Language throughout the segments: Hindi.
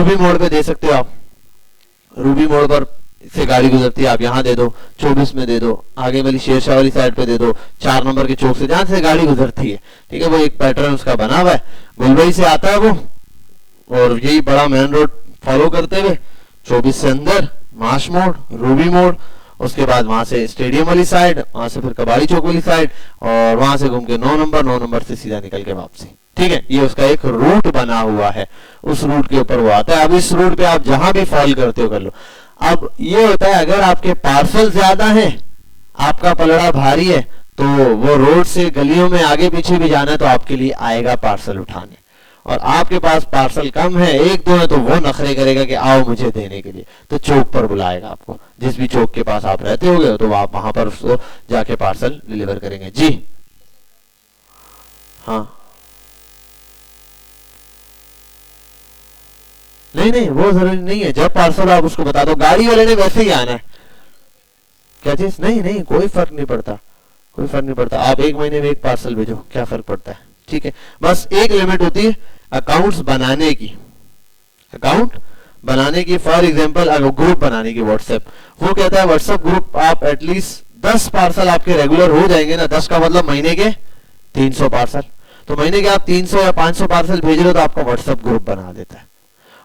रूबी मोड पे दे सकते हो आप, रूबी मोड पर से गाड़ी गुजरती है, आप यहाँ दे दो, 24 में दे दो, आगे वाली शेरशाह वाली साइड पे दे दो, 4 नंबर के चौक से जहां से गाड़ी गुजरती है, ठीक है, वो एक पैटर्न उसका बना हुआ है, गुलबई से आता है वो, और यही बड़ा मेन रोड फॉलो करते हुए 24 से अंदर माश मोड़, रूबी मोड़, उसके बाद वहां से स्टेडियम वाली साइड, वहां से फिर कबाड़ी चौक वाली साइड, और वहां से घूम के 9 नंबर से सीधा निकल के वापसी। ठीक है, ये उसका एक रूट बना हुआ है, उस रूट के ऊपर वो आता है। अब इस रूट पे आप जहां भी फॉल करते हो कर लो। अब ये होता है अगर आपके पार्सल ज्यादा है, आपका पलड़ा भारी है, तो वो रोड से गलियों में आगे पीछे भी जाना है तो आपके लिए आएगा पार्सल उठाने, और आपके पास पार्सल कम है, एक दो है, तो वो नखरे करेगा कि आओ मुझे देने के लिए, तो चौक पर बुलाएगा आपको, जिस भी चौक के पास आप रहते होगे तो आप वहां पर उसको जाके पार्सल डिलीवर करेंगे। जी हाँ, नहीं नहीं वो जरूरी नहीं है, जब पार्सल आप उसको बता दो, गाड़ी वाले ने वैसे ही आना है। क्या चीज? नहीं नहीं कोई फर्क नहीं पड़ता, कोई फर्क नहीं पड़ता, आप एक महीने में एक पार्सल भेजो, क्या फर्क पड़ता है। ठीक है, बस एक लिमिट होती है अकाउंट्स बनाने की, अकाउंट बनाने की, फॉर एग्जांपल अगर ग्रुप बनाने की व्हाट्सएप, वो कहता है व्हाट्सएप ग्रुप आप एटलीस्ट 10 पार्सल आपके रेगुलर हो जाएंगे ना, 10 का मतलब महीने के 300 पार्सल, तो महीने के आप 300 या 500 पार्सल भेज रहे हो तो आपका व्हाट्सएप ग्रुप बना देता है।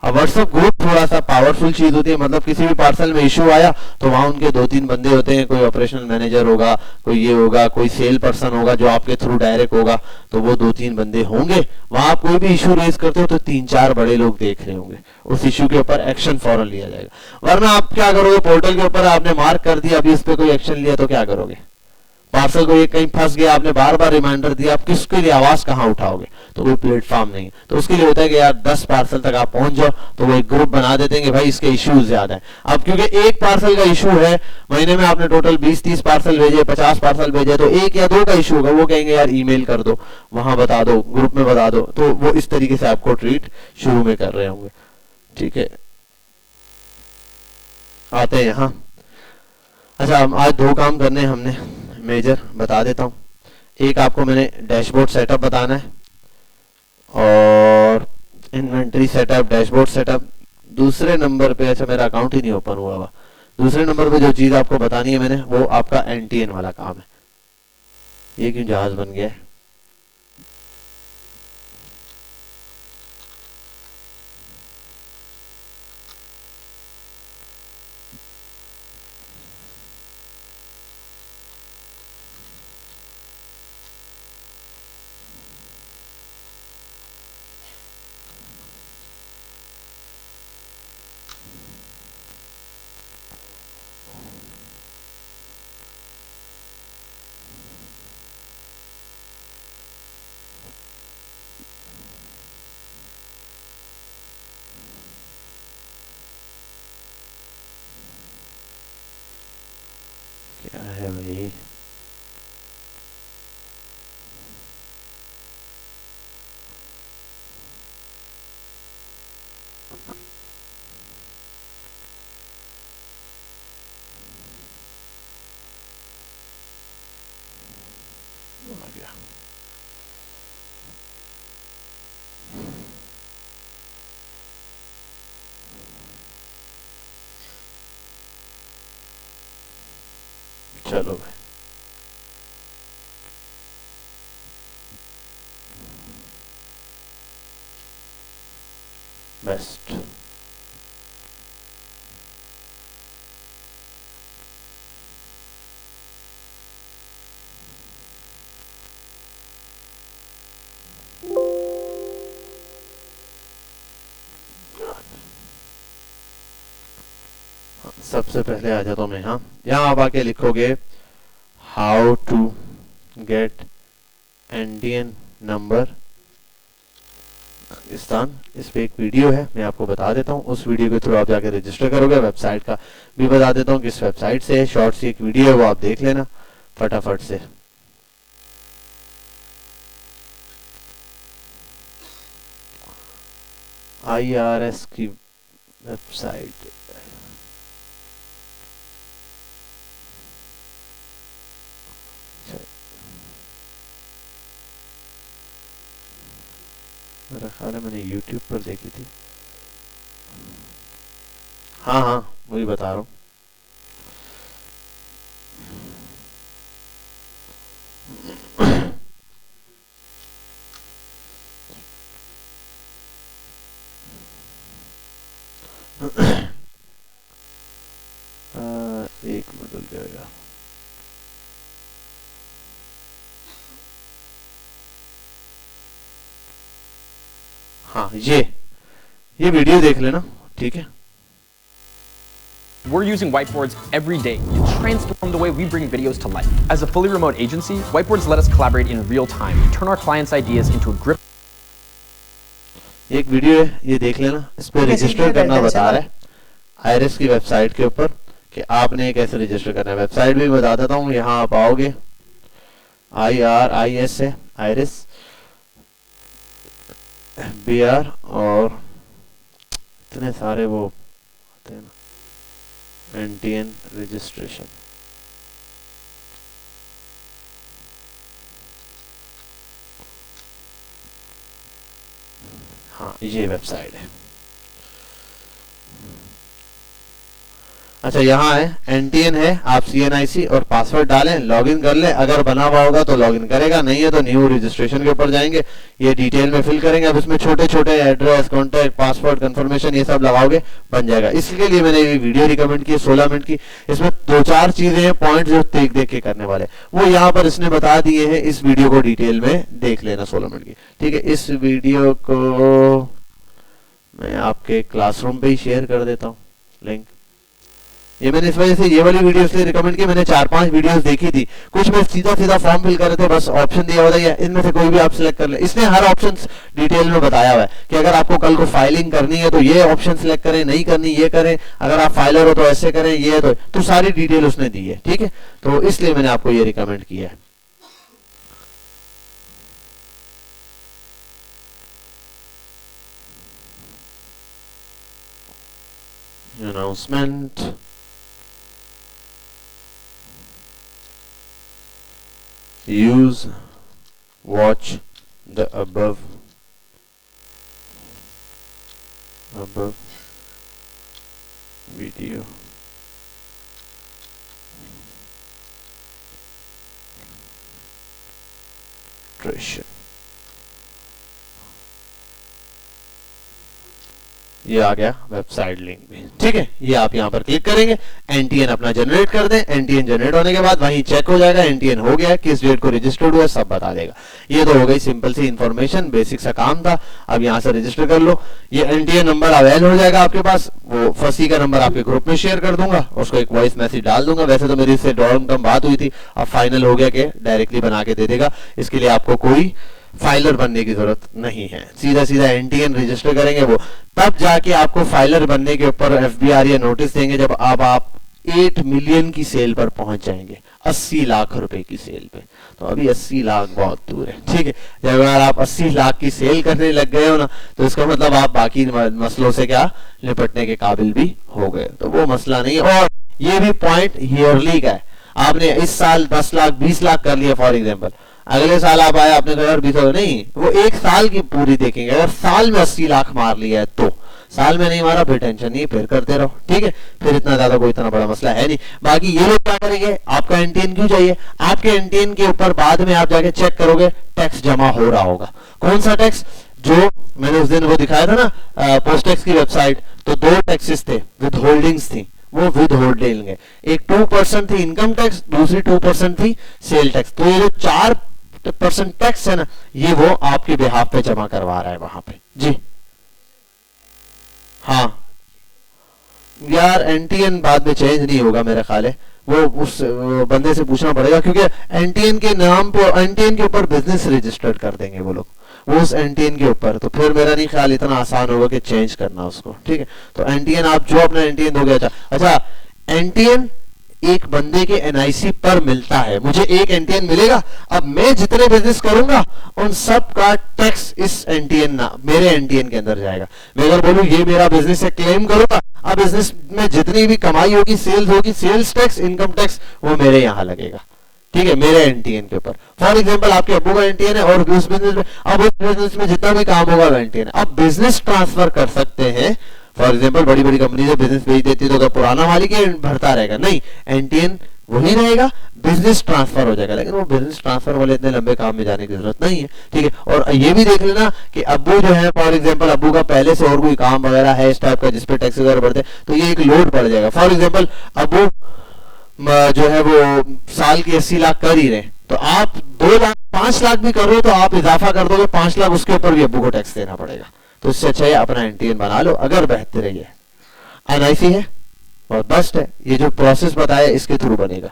अब व्हाट्सएप ग्रुप थोड़ा सा पावरफुल चीज होती है, मतलब किसी भी पार्सल में इशू आया तो वहां उनके 2-3 बंदे होते हैं, कोई ऑपरेशनल मैनेजर होगा, कोई ये होगा, कोई सेल पर्सन होगा जो आपके थ्रू डायरेक्ट होगा, तो वो 2-3 बंदे होंगे, वहां आप कोई भी इशू रेज करते हो तो 3-4 बड़े लोग देख रहे होंगे, उस इशू के ऊपर एक्शन फौरन लिया जाएगा। वरना आप क्या करोगे, पोर्टल के ऊपर आपने मार्क कर दिया, अभी इस पे कोई एक्शन लिया तो क्या करोगे, पार्सल को ये कहीं फंस गया, आपने बार बार रिमाइंडर दिया, आप किसके लिए आवाज कहां उठाओगे, तो कोई प्लेटफॉर्म नहीं, तो उसके लिए होता है कि यार 10 पार्सल तक आप पहुंच जाओ, तो वो एक ग्रुप बना देते हैं कि भाई इसके इश्यूज ज्यादा है। अब क्योंकि एक पार्सल का इशू है, महीने में आपने टोटल 20-30 पार्सल भेजे, 50 पार्सल भेजे, तो 1 या 2 का इशू होगा, वो कहेंगे यार ईमेल कर दो, वहां बता दो, ग्रुप में बता दो, तो वो इस तरीके से आपको ट्रीट शुरू में कर रहे होंगे। ठीक है, आते हैं यहाँ। अच्छा, आज 2 काम करने हैं हमने मेजर, बता देता हूँ। एक आपको मैंने डैशबोर्ड सेटअप बताना है, और इन्वेंटरी सेटअप, डैशबोर्ड सेटअप। दूसरे नंबर पे, अच्छा मेरा अकाउंट ही नहीं ओपन हुआ, दूसरे नंबर पे जो चीज आपको बतानी है मैंने, वो आपका एनटीएन वाला काम है। ये क्यों जहाज बन गया है? क्या है भाई? आ गया। चलो भाई, बेस्ट। सबसे पहले आ जाता हूँ मैं, हाँ यहाँ आप आके लिखोगे how to get NTN number Pakistan. इस पे एक वीडियो है, मैं आपको बता देता हूँ, उस वीडियो के थ्रू आप जाके रजिस्टर करोगे। वेबसाइट का भी बता देता हूँ किस वेबसाइट से है, शॉर्ट सी एक वीडियो है, वो आप देख लेना फटाफट से। IRS की वेबसाइट, मेरा ख्याल है मैंने YouTube पर देखी थी। हाँ हाँ वही बता रहा हूँ। एक मिनट रुक जाएगा। हाँ ये वीडियो देख लेना, ठीक है। We're using whiteboards every day to transform the way we bring videos to life. As a fully remote agency, whiteboards let us collaborate in real time, turn our clients' ideas into a grip. एक वीडियो है, ये देख लेना। इस पे रजिस्टर करना बता रहा है आईरिस की वेबसाइट के ऊपर कि आपने कैसे रजिस्टर करना है। वेबसाइट भी बता देता हूँ। यहाँ आप आओगे, IRIS है आईरिस BR, और इतने सारे वो आते हैं ना, NTN रजिस्ट्रेशन। हाँ ये वेबसाइट है। अच्छा यहाँ है NTN है, आप CNIC और पासवर्ड डालें, लॉगिन कर लें। अगर बना हुआ होगा तो लॉगिन करेगा, नहीं है तो न्यू रजिस्ट्रेशन के ऊपर जाएंगे, ये डिटेल में फिल करेंगे। अब इसमें छोटे छोटे एड्रेस, कॉन्टैक्ट, पासवर्ड, कंफर्मेशन ये सब लगाओगे, बन जाएगा। इसके लिए मैंने ये वीडियो रिकमेंड की 16 मिनट की। इसमें 2-4 चीजें हैं, पॉइंट जो देख देख के करने वाले, वो यहाँ पर इसने बता दिए हैं। इस वीडियो को डिटेल में देख लेना 16 मिनट की, ठीक है। इस वीडियो को मैं आपके क्लासरूम पे ही शेयर कर देता हूँ लिंक। ये मैंने इस वजह से ये वाली वीडियो इसलिए रिकमेंड की, मैंने 4-5 वीडियोस देखी थी, कुछ में सीधा सीधा फॉर्म फिल कर रहे थे, बस ऑप्शन दिया हुआ है, इनमें से कोई भी आप सिलेक्ट कर ले। इसने हर ऑप्शन डिटेल में बताया हुआ है कि अगर आपको कल को फाइलिंग करनी है तो ये ऑप्शन सिलेक्ट करें, नहीं करनी ये करें, अगर आप फाइलर हो तो ऐसे करें, ये तो सारी डिटेल उसने दी है, ठीक है। तो इसलिए मैंने आपको ये रिकमेंड किया है। Announcement, use watch the above video illustration। ये आ गया वेबसाइट लिंक भी, ठीक है। ये आप यहाँ पर क्लिक करेंगे, NTN अपना जनरेट कर दें। NTN जनरेट होने के बाद वहीं चेक हो जाएगा NTN हो गया, किस डेट को रजिस्टर्ड हुआ सब बता देगा। ये तो हो गई सिंपल सी इंफॉर्मेशन, बेसिक सा काम था। अब यहाँ से रजिस्टर कर लो। ये NTN नंबर अवेल हो जाएगा आपके पास, वो फसी का नंबर आपके ग्रुप में शेयर कर दूंगा, उसको एक वॉइस मैसेज डाल दूंगा। वैसे तो मेरी इससे लॉन्ग टर्म बात हुई थी, अब फाइनल हो गया कि डायरेक्टली बना के दे देगा। इसके लिए आपको कोई फाइलर बनने की जरूरत नहीं है, सीधा सीधा NTN रजिस्टर करेंगे वो, तब जाके आपको फाइलर बनने के ऊपर FBR या नोटिस देंगे जब अब आप 8 मिलियन की सेल पर पहुंच जाएंगे, 80 लाख रुपए की सेल पे। तो अभी 80 लाख बहुत दूर है, ठीक है। जब अगर आप 80 लाख की सेल करने लग गए हो ना, तो इसका मतलब आप बाकी मसलों से क्या निपटने के काबिल भी हो गए, तो वो मसला नहीं है। और ये भी पॉइंट ईयरली का है। आपने इस साल 10 लाख 20 लाख कर लिया फॉर एग्जाम्पल, अगले साल आप आए आपने कहा 20 नहीं, वो एक साल की पूरी देखेंगे। अगर साल में 80 लाख मार लिया है तो, साल में नहीं मारा फिर टेंशन नहीं, फिर करते रहो, ठीक है। फिर इतना ज्यादा कोई इतना बड़ा मसला है नहीं। बाकी ये लोग क्या करेंगे, आपका NTN क्यों चाहिए, आपके NTN के ऊपर बाद में आप जाके चेक करोगे टैक्स जमा हो रहा होगा। कौन सा टैक्स, जो मैंने उस दिन वो दिखाया था ना पोस्ट टैक्स की वेबसाइट, तो 2 टैक्सेस थे, विद होल्डिंग्स थी, वो विद होल्डिंग है। एक 2% थी इनकम टैक्स, दूसरी 2% थी सेल टैक्स। तो ये जो 4% टैक्स है ना, ये वो आपके बिहाफ पे जमा करवा रहा है वहां पे जी। हाँ यार NTN बाद में चेंज नहीं होगा मेरा ख्याल है, वो उस बंदे से पूछना पड़ेगा, क्योंकि NTN के नाम पे, NTN के ऊपर बिजनेस रजिस्टर्ड कर देंगे वो लोग, वो उस NTN के ऊपर, तो फिर मेरा नहीं ख्याल इतना आसान होगा कि चेंज करना उसको, ठीक है। तो NTN आप जो अपना NTN दोगे, अच्छा NTN एक बंदे के NIC पर मिलता है, मुझे एक NTN मिलेगा। अब मैं जितने बिजनेस करूंगा उन सब का टैक्स इस NTN ना मेरे NTN के अंदर जाएगा। मैं अगर बोलूं ये मेरा बिजनेस है, क्लेम करूंगा, अब बिजनेस में जितनी भी कमाई होगी, सेल्स होगी, सेल्स टैक्स, इनकम टैक्स वो मेरे यहाँ लगेगा, ठीक है, मेरे NTN के ऊपर। फॉर एग्जांपल आपके अब्बू का NTN है और उस बिजनेस में, अब उस बिजनेस में जितना भी काम होगा वो NTN है। अब बिजनेस ट्रांसफर कर सकते हैं फॉर एग्जांपल बड़ी बड़ी कंपनी से बिजनेस भेज देती है तो क्या पुराना मालिक ही भरता रहेगा? नहीं, एनटीएन वही रहेगा, बिजनेस ट्रांसफर हो जाएगा। लेकिन वो बिजनेस ट्रांसफर वाले इतने लंबे काम में जाने की जरूरत नहीं है, ठीक है। और ये भी देख लेना कि अब्बू जो है फॉर एग्जांपल अब्बू का पहले से और कोई काम वगैरह है इस टाइप का जिसपे टैक्स वगैरह बढ़ते तो ये एक लोड पड़ जाएगा। फॉर एग्जांपल अब्बू जो है वो साल की 80 लाख कर ही रहे, तो आप 2 लाख 5 लाख भी करो तो आप इजाफा कर दोगे 5 लाख, उसके ऊपर भी अब्बू को टैक्स देना पड़ेगा। तो इससे अच्छा है अपना एनटीएन बना लो अगर बेहतर है। एनआईसी है और बेस्ट है, ये जो प्रोसेस बताया इसके थ्रू बनेगा।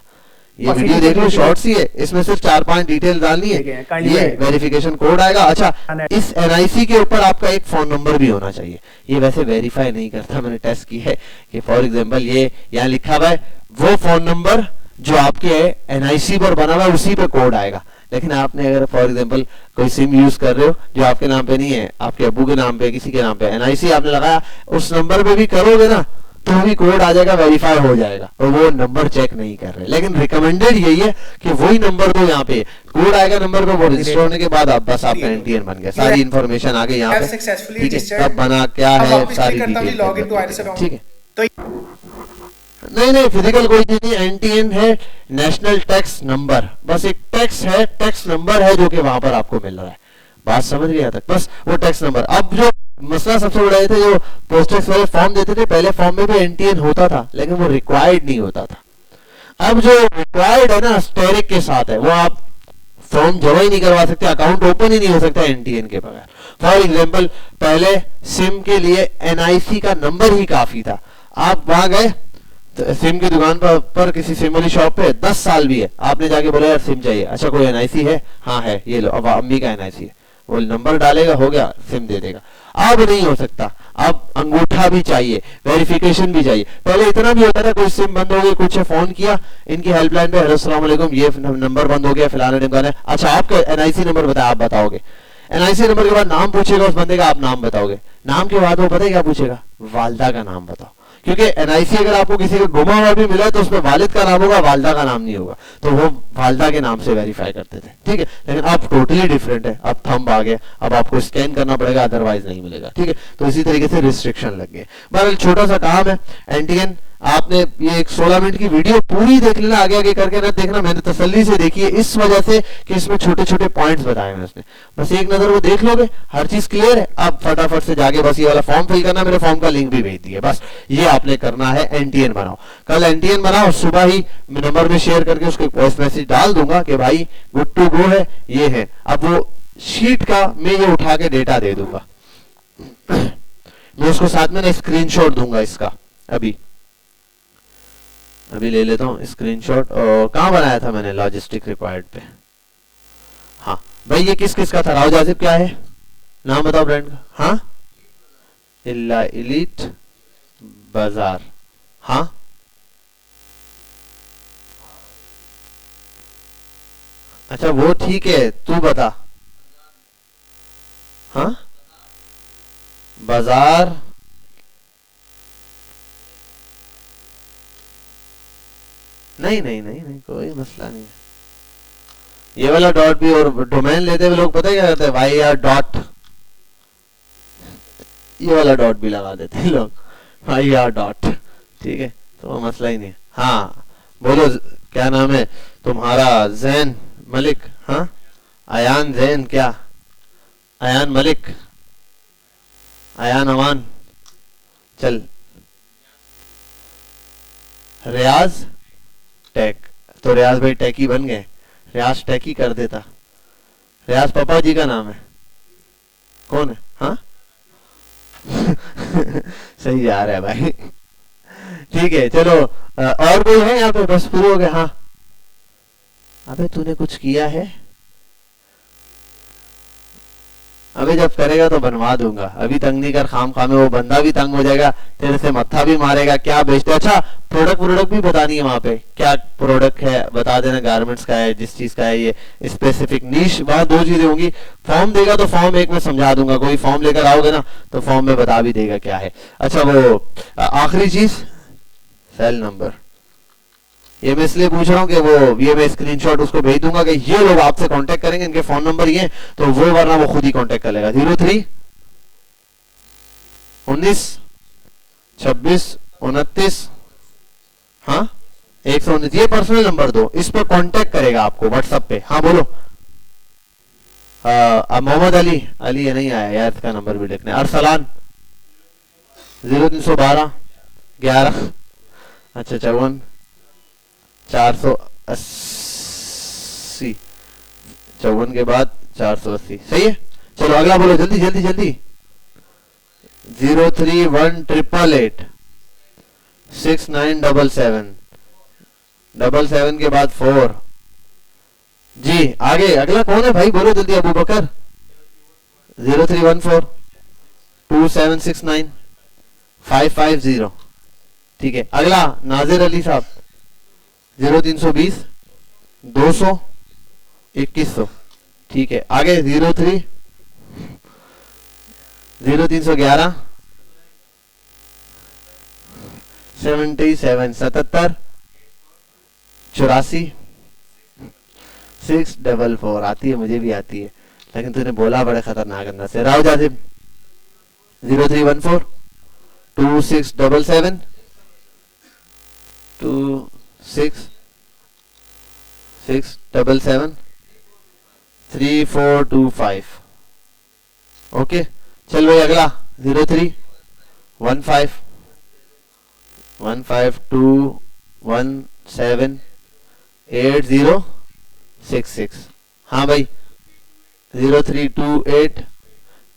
ये वीडियो देख लो, शॉर्ट्स ही है, इसमें सिर्फ 4-5 डिटेल डालनी है, ये वेरिफिकेशन कोड आएगा। अच्छा, इस एनआईसी के ऊपर आपका एक फोन नंबर भी होना चाहिए। ये वैसे वेरीफाई नहीं करता, मैंने टेस्ट की है कि फॉर एग्जांपल ये यहाँ लिखा हुआ है वो फोन नंबर जो आपके एनआईसी पर बना हुआ है उसी पे कोड आएगा। लेकिन आपने अगर फॉर एग्जांपल कोई सिम यूज कर रहे हो जो आपके नाम पे नहीं है, आपके अब्बू के नाम पे, किसी के नाम पे एनआईसी आपने लगाया, उस नंबर पे भी करोगे ना तो भी कोड आ जाएगा, वेरीफाई हो जाएगा, और वो नंबर चेक नहीं कर रहे। लेकिन रिकमेंडेड यही है कि वही नंबर दो, यहाँ पे कोड आएगा नंबर पे, वो रजिस्टर होने के बाद आप बस आपका एनटीएन बन गया, सारी इन्फॉर्मेशन आ गई यहाँ पे, ठीक है, कब बना क्या है सारी डिटेल, ठीक है। नहीं फिजिकल कोई चीज नहीं, एनटीएन है नेशनल टैक्स नंबर, बस एक टैक्स है, टैक्स नंबर है जो कि वहां पर आपको मिल रहा है। बात समझ गया तक? बस वो टैक्स नंबर। अब जो मसला सबसे बड़ा ये था, जो पोस्ट टैक्स वाले फॉर्म देते थे पहले, फॉर्म में भी एनटीएन होता था लेकिन वो रिक्वायर्ड नहीं होता था। अब जो रिक्वायर्ड है ना स्टेरिक के साथ है, वो आप फॉर्म जमा ही नहीं करवा सकते, अकाउंट ओपन ही नहीं हो सकता एनटीएन के बगैर। फॉर एग्जांपल पहले सिम के लिए एनआईसी का नंबर ही काफी था। आप वहां गए सिम की दुकान पर किसी सिम वाली शॉप पे 10 साल भी है, आपने जाके बोला यार सिम चाहिए, अच्छा कोई एनआईसी है? हाँ है, ये लो, अब अम्मी का एनआईसी है, वो नंबर डालेगा, हो गया, सिम दे देगा। अब नहीं हो सकता, अब अंगूठा भी चाहिए, वेरिफिकेशन भी चाहिए। पहले इतना भी होता था, कोई सिम बंद हो गई, कुछ फोन किया इनकी हेल्पलाइन पे, अस्सलाम वालेकुम ये नंबर बंद हो गया फलाने ढिमकाने, अच्छा आपका एनआईसी नंबर बताया, आप बताओगे। एनआईसी नंबर के बाद नाम पूछेगा उस बंदे का, आप नाम बताओगे, नाम के बाद वो पता है क्या पूछेगा? वालदा का नाम बताओ, क्योंकि एनआईसी अगर आपको किसी का गुमा हुआ भी मिला तो उसमें वालिद का नाम होगा, वालदा का नाम नहीं होगा, तो वो वालदा के नाम से वेरीफाई करते थे, ठीक है। लेकिन अब टोटली डिफरेंट है, अब थंब आ गया, अब आपको स्कैन करना पड़ेगा, अदरवाइज नहीं मिलेगा, ठीक है। तो इसी तरीके से रिस्ट्रिक्शन लग गए। बहरहाल छोटा सा काम है एनटीएन, आपने ये एक 16 मिनट की वीडियो पूरी देख लेना, आगे आगे करके ना देखना, मैंने तसल्ली से देखी है इस वजह से कि इसमें छोटे छोटे पॉइंट्स बताए हैं उसने, बस एक नजर वो देख लोगे, हर चीज क्लियर है। अब फटाफट से जाके बस ये वाला फॉर्म फिल करना, मेरे फॉर्म का लिंक भी भेज दिया, बस ये आपने करना है। एनटीएन बनाओ, कल एनटीएन बनाओ, सुबह ही नंबर में शेयर करके उसको वॉइस मैसेज डाल दूंगा कि भाई गुड टू गो है, ये है। अब वो शीट का मैं ये उठा के डेटा दे दूंगा, मैं उसको साथ में ना स्क्रीनशॉट दूंगा इसका, अभी ले लेता हूँ स्क्रीनशॉट। और कहाँ बनाया था मैंने? लॉजिस्टिक रिक्वायर्ड पे। हाँ भाई ये किस किस का था? राव जाजिब क्या है नाम बताओ ब्रांड का? हाँ इलीट बाजार, हाँ अच्छा वो ठीक है, तू बता। हाँ बाजार, नहीं नहीं नहीं नहीं कोई मसला नहीं है। ये वाला डॉट भी, और डोमेन लेते हुए लोग पता है क्या करते हैं? भाई यार डॉट, ये वाला डॉट भी लगा देते हैं लोग, भाई यार डॉट, ठीक है, तो वो मसला ही नहीं है। हाँ बोलो क्या नाम है तुम्हारा? जैन मलिक, हाँ अयान जैन, क्या अयान मलिक, अयान अमान, चल रियाज टेक, तो रियाज भाई टेकी बन गए, रियाज टेकी कर देता। रियाज पापा जी का नाम है, कौन है? हाँ सही जा रहा है भाई, ठीक है चलो। और कोई है यहाँ पे? बस पूरे हो गए। हाँ अबे तूने कुछ किया है? अबे जब करेगा तो बनवा दूंगा, अभी तंग नहीं कर खाम खामे, वो बंदा भी तंग हो जाएगा, तेरे से मत्था भी मारेगा। क्या बेचते? अच्छा प्रोडक्ट भी बतानी है वहां पे, क्या प्रोडक्ट है बता देना, गारमेंट्स का है, जिस चीज का है, ये स्पेसिफिक नीश, वहां 2 चीजें होंगी। फॉर्म देगा तो फॉर्म एक में समझा दूंगा, कोई फॉर्म लेकर आओगे ना तो फॉर्म में बता भी देगा क्या है। अच्छा वो आखिरी चीज सेल नंबर, ये मैं इसलिए पूछ रहा हूँ कि वो ये मैं स्क्रीनशॉट उसको भेज दूंगा कि ये लोग आपसे कांटेक्ट करेंगे, इनके फोन नंबर ये, तो वरना वो खुद ही कांटेक्ट कर लेगा। 03 19 2629, हाँ 119, ये पर्सनल नंबर दो, इस पर कांटेक्ट करेगा आपको व्हाट्सएप पे। हाँ बोलो। अब मोहम्मद अली, अली ये नहीं आया यार, इसका नंबर भी लिखना है। अरसलान 0312 11, अच्छा 54 480, 54 के बाद 480, सही है। चलो अगला बोलो जल्दी जल्दी जल्दी। 031888 6977, 77 के बाद 4 जी। आगे अगला कौन है भाई, बोलो जल्दी। अबू बकर 0314 2769 550, ठीक है। अगला नाजिर अली साहब 0320 200 2100, ठीक है। आगे 0311 77 77 84 644, आती है, मुझे भी आती है, लेकिन तूने बोला बड़े खतरनाक अंदाज से। राव जाजिब 0314 2677 2677 3425, ओके। चल भाई अगला 0315 15217 8066, हाँ भाई 0328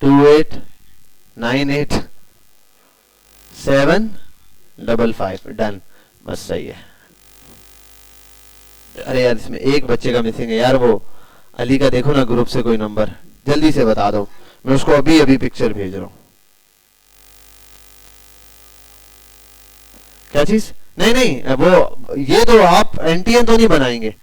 28 98 755, डन, बस सही है। अरे यार इसमें एक बच्चे का मिसिंग है यार, वो अली का देखो ना ग्रुप से कोई नंबर, जल्दी से बता दो, मैं उसको अभी अभी पिक्चर भेज रहा हूँ। क्या चीज? नहीं नहीं, वो ये तो आप एनटीएन तो नहीं बनाएंगे,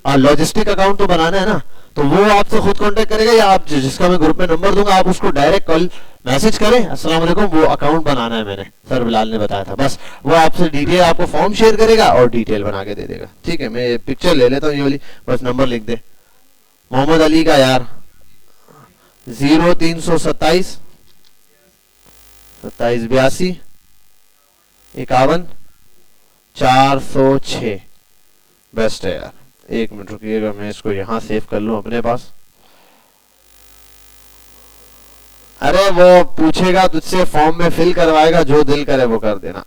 लॉजिस्टिक अकाउंट तो बनाना है ना, तो वो आपसे खुद कांटेक्ट करेगा, या आप जिसका मैं ग्रुप में नंबर दूंगा आप उसको डायरेक्ट कॉल मैसेज करें, अस्सलाम वालेकुम वो अकाउंट बनाना है, मैंने सर बिलाल ने बताया था, बस वो आपसे डिटेल, आपको फॉर्म शेयर करेगा और डिटेल बना के दे देगा, ठीक है। मैं पिक्चर ले लेता हूँ ये वाली, बस नंबर लिख दे। मोहम्मद अली का यार 0327 2782 51 406, बेस्ट है यार। एक मिनट रुकिएगा, मैं इसको यहां सेव कर लूं अपने पास। अरे वो पूछेगा तुझसे, फॉर्म में फिल करवाएगा, जो दिल करे वो कर देना।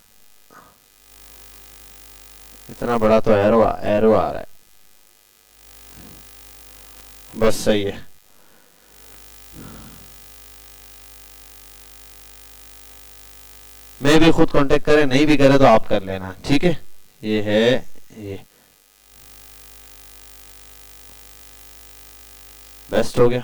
इतना बड़ा तो एरो आ रहा है, बस सही है। मैं भी खुद कांटेक्ट करे, नहीं भी करे तो आप कर लेना, ठीक है। ये है ये, बेस्ट हो गया।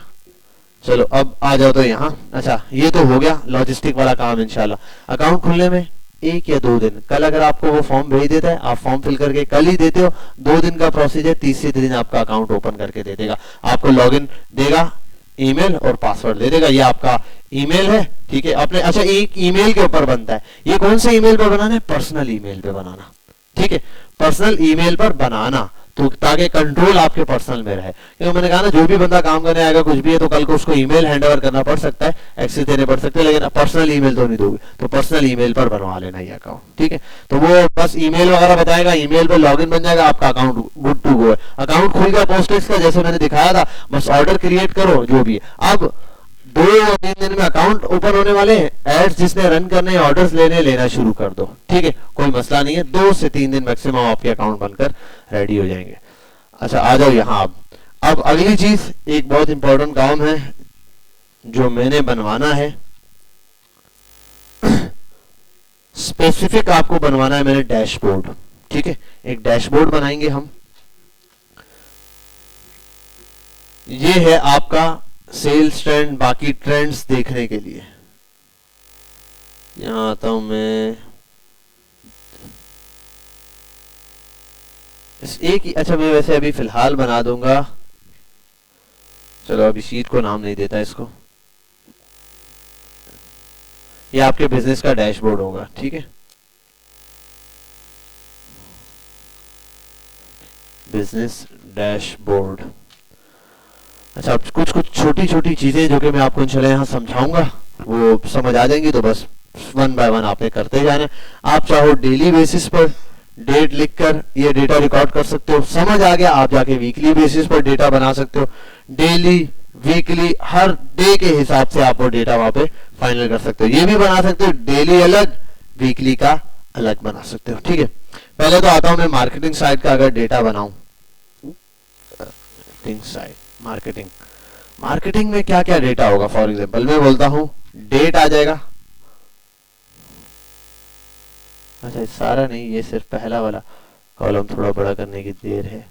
चलो अब आ जाओ तो यहाँ, अच्छा ये तो हो गया लॉजिस्टिक वाला काम। इंशाल्लाह अकाउंट खुलने में 1 या 2 दिन, कल अगर आपको वो फॉर्म भेज देता है, आप फॉर्म फिल करके कल ही देते हो, 2 दिन का प्रोसीजर, तीसरे दिन आपका अकाउंट ओपन करके दे देगा, आपको लॉगिन देगा, ईमेल और पासवर्ड दे देगा। ये आपका ईमेल है, ठीक है अपने। अच्छा एक ईमेल के ऊपर बनता है, ये कौन से ईमेल पर बनाना है? पर्सनल ईमेल पे बनाना, ठीक है, पर्सनल ईमेल पर बनाना, तो ताकि कंट्रोल आपके पर्सनल में रहे। क्योंकि मैंने कहा ना, जो भी बंदा काम करने आएगा कुछ भी है तो कल को उसको ईमेल हैंडओवर करना पड़ सकता है, एक्सेस देने पड़ सकते हैं, लेकिन पर्सनल ईमेल तो नहीं दोगे, तो पर्सनल ईमेल पर बनवा लेना ये अकाउंट, ठीक है। तो वो बस ईमेल वगैरह बताएगा, ईमेल पर लॉगिन बन जाएगा, आपका अकाउंट गुड टू गो है। अकाउंट खुल गया पोस्टेक्स का, जैसे मैंने दिखाया था, बस ऑर्डर क्रिएट करो जो भी है। अब 2 या 3 दिन में अकाउंट ओपन होने वाले हैं, एड्स जिसने रन करने, ऑर्डर्स लेना शुरू कर दो, ठीक है, कोई मसला नहीं है। 2 से 3 दिन मैक्सिमम आपके अकाउंट बनकर रेडी हो जाएंगे। अच्छा आ जाओ यहाँ। अब अगली चीज, एक बहुत इंपॉर्टेंट काम है जो मैंने बनवाना है, स्पेसिफिक आपको बनवाना है मैंने डैशबोर्ड, ठीक है। एक डैशबोर्ड बनाएंगे हम, ये है आपका सेल्स ट्रेंड, बाकी ट्रेंड्स देखने के लिए। यहां आता हूं मैं, इस एक ही, अच्छा मैं वैसे अभी फिलहाल बना दूंगा, चलो अभी शीट को नाम नहीं देता इसको, ये आपके बिजनेस का डैशबोर्ड होगा, ठीक है, बिजनेस डैशबोर्ड। अच्छा कुछ छोटी छोटी चीजें जो कि मैं आपको इंशाल्लाह यहाँ समझाऊंगा, वो समझ आ जाएंगी तो बस वन बाय वन आपने करते जाना है। आप चाहो डेली बेसिस पर डेट लिखकर ये डेटा रिकॉर्ड कर सकते हो, समझ आ गया आप जाके वीकली बेसिस पर डेटा बना सकते हो, डेली वीकली हर डे के हिसाब से आप वो डेटा वहां पे फाइनल कर सकते हो। ये भी बना सकते हो डेली अलग, वीकली का अलग बना सकते हो। ठीक है, पहले तो आता हूं मैं मार्केटिंग साइट का अगर डेटा बनाऊं, मार्केटिंग मार्केटिंग में क्या क्या डेटा होगा। फॉर एग्जांपल मैं बोलता हूं डेट आ जाएगा, अच्छा सारा नहीं, ये सिर्फ पहला वाला कॉलम थोड़ा बड़ा करने की देर है।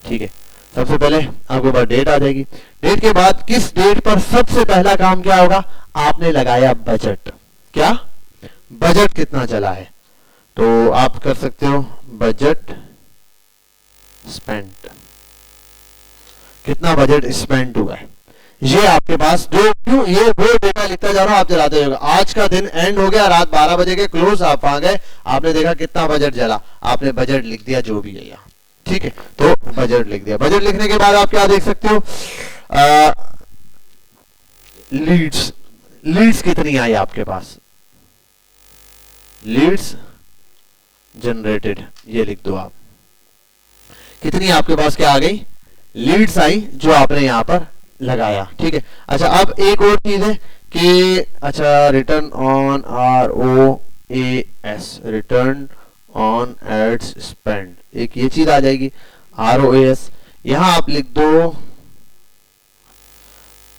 ठीक है, सबसे पहले आपके पास डेट आ जाएगी। डेट के बाद किस डेट पर सबसे पहला काम क्या होगा, आपने लगाया बजट। क्या बजट कितना चला है, तो आप कर सकते हो बजट स्पेंड, कितना बजट स्पेंड हुआ है। ये आपके पास जो क्यों ये वो डेटा लिखता जा रहा हूं, आप चलाते जाओगे। आज का दिन एंड हो गया, रात 12 बजे के क्लोज आप आ गए, आपने देखा कितना बजट जला, आपने बजट लिख दिया जो भी है यहाँ। ठीक है, तो बजट लिख दिया। बजट लिखने के बाद आप क्या देख सकते हो, लीड्स, लीड्स कितनी आई आपके पास, लीड्स जनरेटेड, ये लिख दो आप, कितनी आपके पास क्या आ गई, लीड्स आई जो आपने यहां पर लगाया। ठीक है, अच्छा अब एक और चीज है कि अच्छा return on ROAS, return on ads spend, एक ये चीज आ जाएगी ROAS। यहां आप लिख दो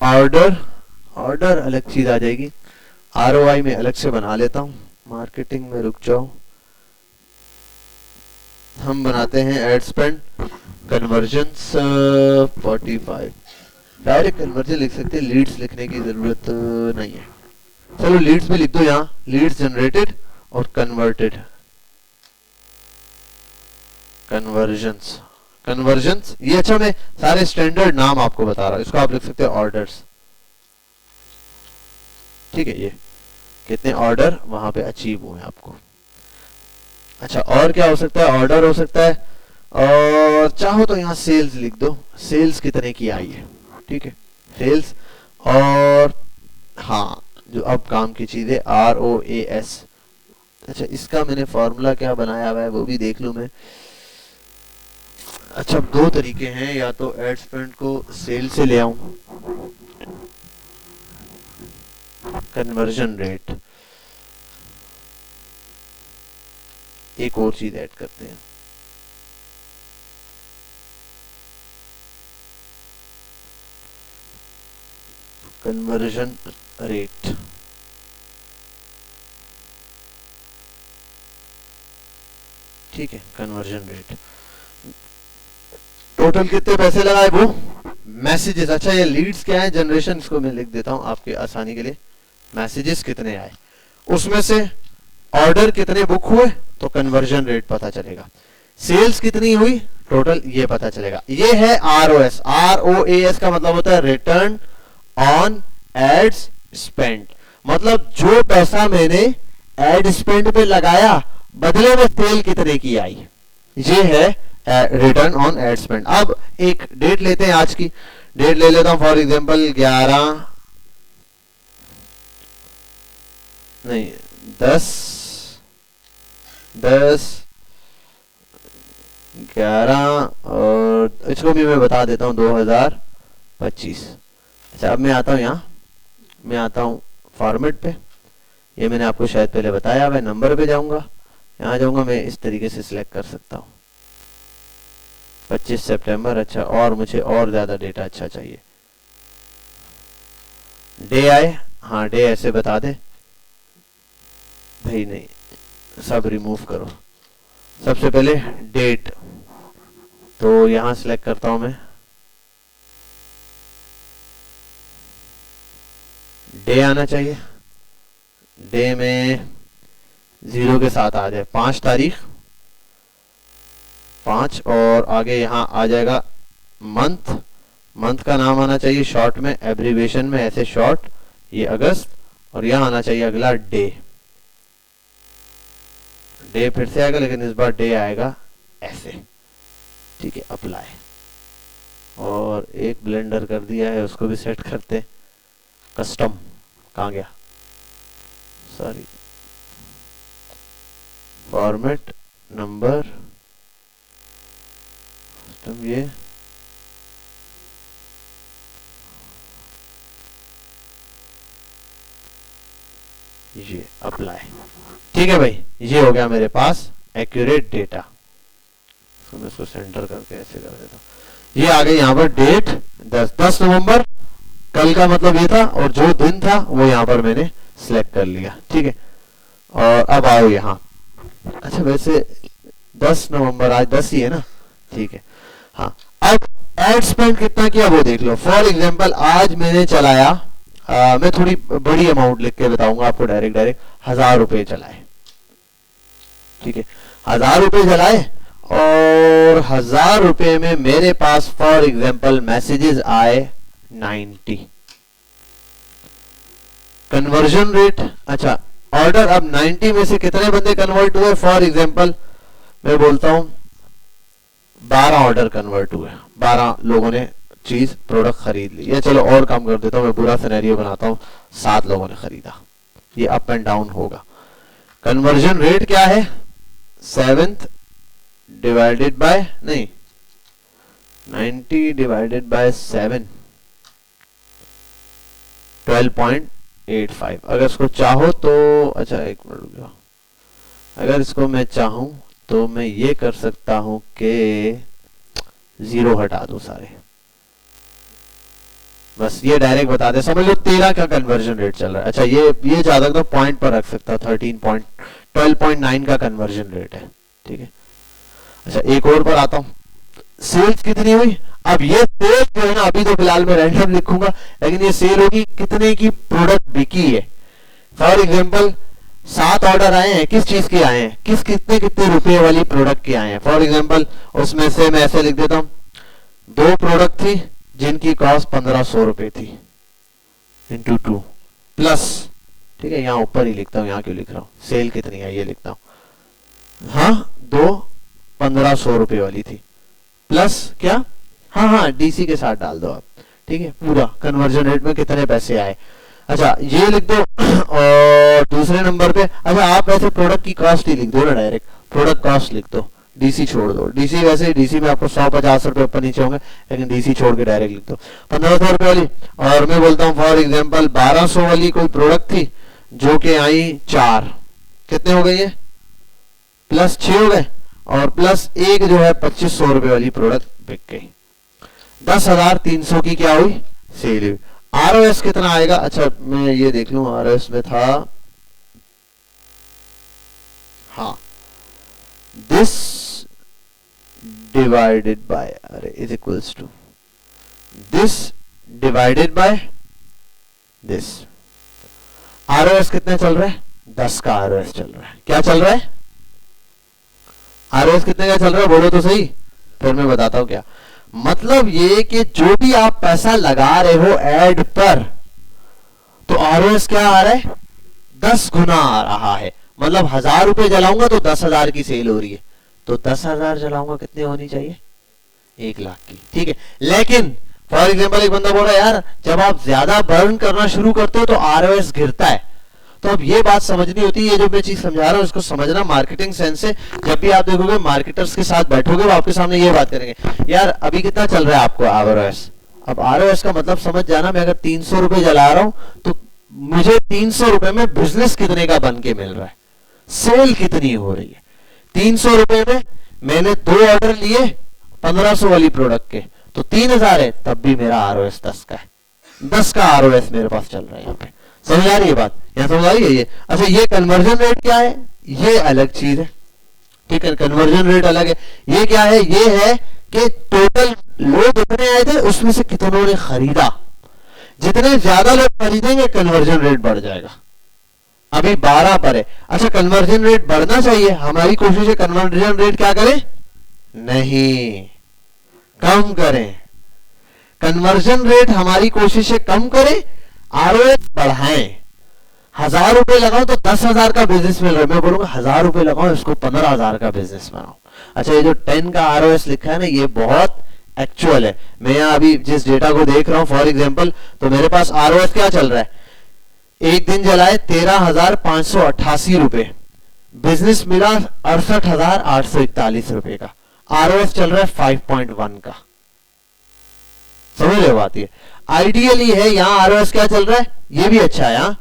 ऑर्डर, ऑर्डर अलग चीज आ जाएगी, ROI में अलग से बना लेता हूं, मार्केटिंग में रुक जाओ, हम बनाते हैं ad spend convergence 45, direct conversion लिख सकते हैं, लीड्स लिखने की जरूरत नहीं है। चलो लीड्स भी लिख दो यहाँ, लीड्स जनरेटेड और कन्वर्टेड, कन्वर्जन्स, कन्वर्जन्स ये अच्छा मैं सारे स्टैंडर्ड नाम आपको बता रहा हूं, इसको आप लिख सकते हैं ऑर्डर्स। ठीक है, ये कितने ऑर्डर वहां पे अचीव हुए आपको। अच्छा और क्या हो सकता है, ऑर्डर हो सकता है, और चाहो तो यहाँ सेल्स लिख दो, सेल्स कितने की आई है। ठीक है, सेल्स, और हाँ जो अब काम की चीज है ROAS। अच्छा इसका मैंने फॉर्मूला क्या बनाया हुआ है वो भी देख लूं मैं। अच्छा दो तरीके हैं, या तो एड स्पेंड को सेल से ले आऊं, कन्वर्जन रेट, एक और चीज ऐड करते हैं, कन्वर्जन रेट। ठीक है, कन्वर्जन रेट, टोटल कितने पैसे लगाए वो मैसेजेस। अच्छा ये लीड्स क्या है, जनरेशन, इसको मैं लिख देता हूं आपके आसानी के लिए, मैसेजेस कितने आए, उसमें से ऑर्डर कितने बुक हुए तो कन्वर्जन रेट पता चलेगा, सेल्स कितनी हुई टोटल ये पता चलेगा। ये है ROAS। ROAS का मतलब होता है रिटर्न ऑन एड्स स्पेंड, मतलब जो पैसा मैंने एड स्पेंड पे लगाया बदले में सेल कितने की आई, ये है रिटर्न ऑन एड स्पेंड। अब एक डेट लेते हैं, आज की डेट ले लेता हूं फॉर एग्जांपल 11 नहीं 10/10/11 और इसको भी मैं बता देता हूं 2025। अच्छा अब मैं आता हूं यहाँ, मैं आता हूं फॉर्मेट पे, ये मैंने आपको शायद पहले बताया, मैं नंबर पे जाऊंगा, यहाँ जाऊंगा, मैं इस तरीके से सिलेक्ट कर सकता हूँ 25 सितंबर। अच्छा और मुझे और ज्यादा डेटा अच्छा चाहिए, डे आए, हाँ डे ऐसे बता दे भाई, नहीं सब रिमूव करो। सबसे पहले डेट, तो यहां सिलेक्ट करता हूं मैं डे आना चाहिए, डे में 0 के साथ आ जाए 5 तारीख 5, और आगे यहाँ आ जाएगा मंथ, मंथ का नाम आना चाहिए शॉर्ट में, एब्रीविएशन में ऐसे शॉर्ट, ये अगस्त, और यहाँ आना चाहिए अगला डे। डे फिर से आएगा, लेकिन इस बार डे आएगा ऐसे, ठीक है। अप्लाई, और एक ब्लेंडर कर दिया है, उसको भी सेट करते। कस्टम कहाँ गया, सॉरी, फॉर्मेट नंबर कस्टम, ये अप्लाई, ठीक है भाई। ये हो गया मेरे पास एक्यूरेट डेटा। मैं इसको सेंटर करके ऐसे कर देता हूँ। ये आ गई यहाँ पर डेट 10 नवंबर, कल का मतलब ये था, और जो दिन था वो यहाँ पर मैंने सिलेक्ट कर लिया, ठीक है। और अब आओ यहाँ, अच्छा वैसे 10 नवंबर आज 10 ही है ना, ठीक है। हाँ, अब एड स्पेंड कितना किया वो देख लो। फॉर एग्जांपल आज मैंने चलाया, मैं थोड़ी बड़ी अमाउंट लिख के बताऊंगा आपको, डायरेक्ट 1000 रुपए चलाए, ठीक है। 1000 रुपए चलाए, और 1000 रुपए में मेरे पास फॉर एग्जांपल मैसेजेस आए 90। कन्वर्जन रेट, अच्छा ऑर्डर अब 90 में से कितने बंदे कन्वर्ट हुए, फॉर एग्जांपल मैं बोलता हूं 12 ऑर्डर कन्वर्ट हुए, 12 लोगों ने चीज प्रोडक्ट खरीद ली। या चलो और काम कर देता हूं, मैं पूरा सिनेरियो बनाता हूं, 7 लोगों ने खरीदा। ये अप एंड डाउन होगा। कन्वर्जन रेट क्या है, 7 डिवाइडेड बाय, नहीं 90 डिवाइडेड बाय 7, 12.85। अगर इसको चाहो तो, अच्छा एक मिनट रुक जाओ, अगर इसको मैं चाहूं तो मैं ये कर सकता हूं कि 0 हटा दूं सारे, बस ये डायरेक्ट बता दे। समझ लो 13 का कन्वर्जन रेट चल रहा है। अच्छा ये चाहता तो पॉइंट पर रख सकता, 12.9 का कन्वर्जन रेट है, ठीक है। अच्छा एक और पर आता हूं, सेल्स कितनी हुई। अब ये सेल जो है ना, अभी तो फिलहाल मैं रैंडम लिखूंगा, लेकिन ये सेल होगी कितने की प्रोडक्ट बिकी है। फॉर एग्जांपल 7 ऑर्डर आए हैं, किस चीज के आए हैं, कितने रुपए वाली प्रोडक्ट के आए हैं। फॉर एग्जांपल उसमें से मैं ऐसे लिख देता हूं, 2 प्रोडक्ट थी जिनकी कॉस्ट 1500 रुपए थी, इंटू 2 प्लस, ठीक है। यहां ऊपर ही लिखता हूं, यहां क्यों लिख रहा हूं, सेल कितनी है ये लिखता हूं। हाँ 2 1500 रुपए वाली थी, प्लस क्या, हाँ डीसी के साथ डाल दो आप, ठीक है। पूरा कन्वर्जन रेट में कितने पैसे आए, अच्छा ये लिख दो। और दूसरे नंबर पे, अच्छा आप वैसे प्रोडक्ट की कॉस्ट ही लिख दो ना, डायरेक्ट प्रोडक्ट कॉस्ट लिख दो, डीसी छोड़ दो। डीसी वैसे डीसी में आपको 150 रुपए ऊपर नीचे होंगे, लेकिन डीसी छोड़ के डायरेक्ट लिख दो 1500 रुपए वाली। और मैं बोलता हूँ फॉर एग्जांपल 1200 वाली कोई प्रोडक्ट थी जो कि आई 4, कितने हो गए ये, प्लस 6 हो गए, और प्लस एक जो है 2500 रुपए वाली प्रोडक्ट बिक गई। 10,300 की क्या हुई, सेल हुई। आरओएस कितना आएगा, अच्छा मैं ये देख लूं, आरओएस में था, हाँ दिस डिवाइडेड बाय, अरे is equals to this divided by this. ROAS कितने चल रहा है, 10 का आरओएस चल रहा है। क्या चल रहा है, आरओएस कितने का चल रहा है, बोलो तो सही, फिर मैं बताता हूं क्या। मतलब ये कि जो भी आप पैसा लगा रहे हो एड पर, तो आरओएस क्या आ रहा है, 10 गुना आ रहा है। मतलब 1000 रुपए जलाऊंगा तो 10,000 की सेल हो रही है, तो 10,000 जलाऊंगा कितनी होनी चाहिए, 1 लाख की, ठीक है। लेकिन फॉर एग्जांपल एक बंदा बोल रहा है यार जब आप ज्यादा बर्न करना शुरू करते हो तो आरओएस गिरता है। तो अब ये बात समझनी होती है, ये जो मैं चीज समझा रहा हूं इसको समझना मार्केटिंग सेंस से। जब भी आप देखोगे मार्केटर्स के साथ बैठोगे वो आपके सामने ये बात करेंगे, यार अभी कितना चल रहा है आपको आरओएस। अब आरओएस का मतलब समझ जाना, मैं अगर 300 रुपए जला रहा हूं तो मुझे 300 रुपए में बिजनेस कितने का बन के मिल रहा है, सेल कितनी हो रही है। 300 रुपए में मैंने 2 ऑर्डर लिए 1500 वाली प्रोडक्ट के, तो 3000 है, तब भी मेरा आरओएस 10 का है। 10 का आरओएस मेरे पास चल रहा है यहाँ पे। समझ आ रही है बात, यहां समझ आ रही है ये। अच्छा ये कन्वर्जन रेट क्या है, ये अलग चीज है, ठीक है। कन्वर्जन रेट अलग है। ये क्या है, ये है कि टोटल लोग कितने आए थे उसमें से कितनों ने खरीदा। जितने ज्यादा लोग खरीदेंगे कन्वर्जन रेट बढ़ जाएगा। अभी 12 पर है। अच्छा कन्वर्जन रेट बढ़ना चाहिए, हमारी कोशिश है कन्वर्जन रेट क्या करें, नहीं कम करें। कन्वर्जन रेट हमारी कोशिश है कम करें, आरओएस बढ़ाएं। 1000 रुपए लगाओ तो 10,000 का बिजनेस मिल रहा है, मैं बोलूंगा 1000 रुपए लगाओ, इसको 15,000 का बिजनेस बनाओ। अच्छा, ये जो 10 का आरओएस लिखा है ना, ये बहुत एक्चुअल है। मैं यहाँ अभी जिस डेटा को देख रहा हूँ फॉर एग्जांपल, तो मेरे पास आरओएस क्या चल रहा है, एक दिन जलाए 13,588 रुपए, बिजनेस मिला 68,841 रुपए का, आरओएस चल रहा है 5.1 का। समझ रहे हो बात? ये आइडियली है। यहाँ आरओएस क्या चल रहा है, ये भी अच्छा है। यहाँ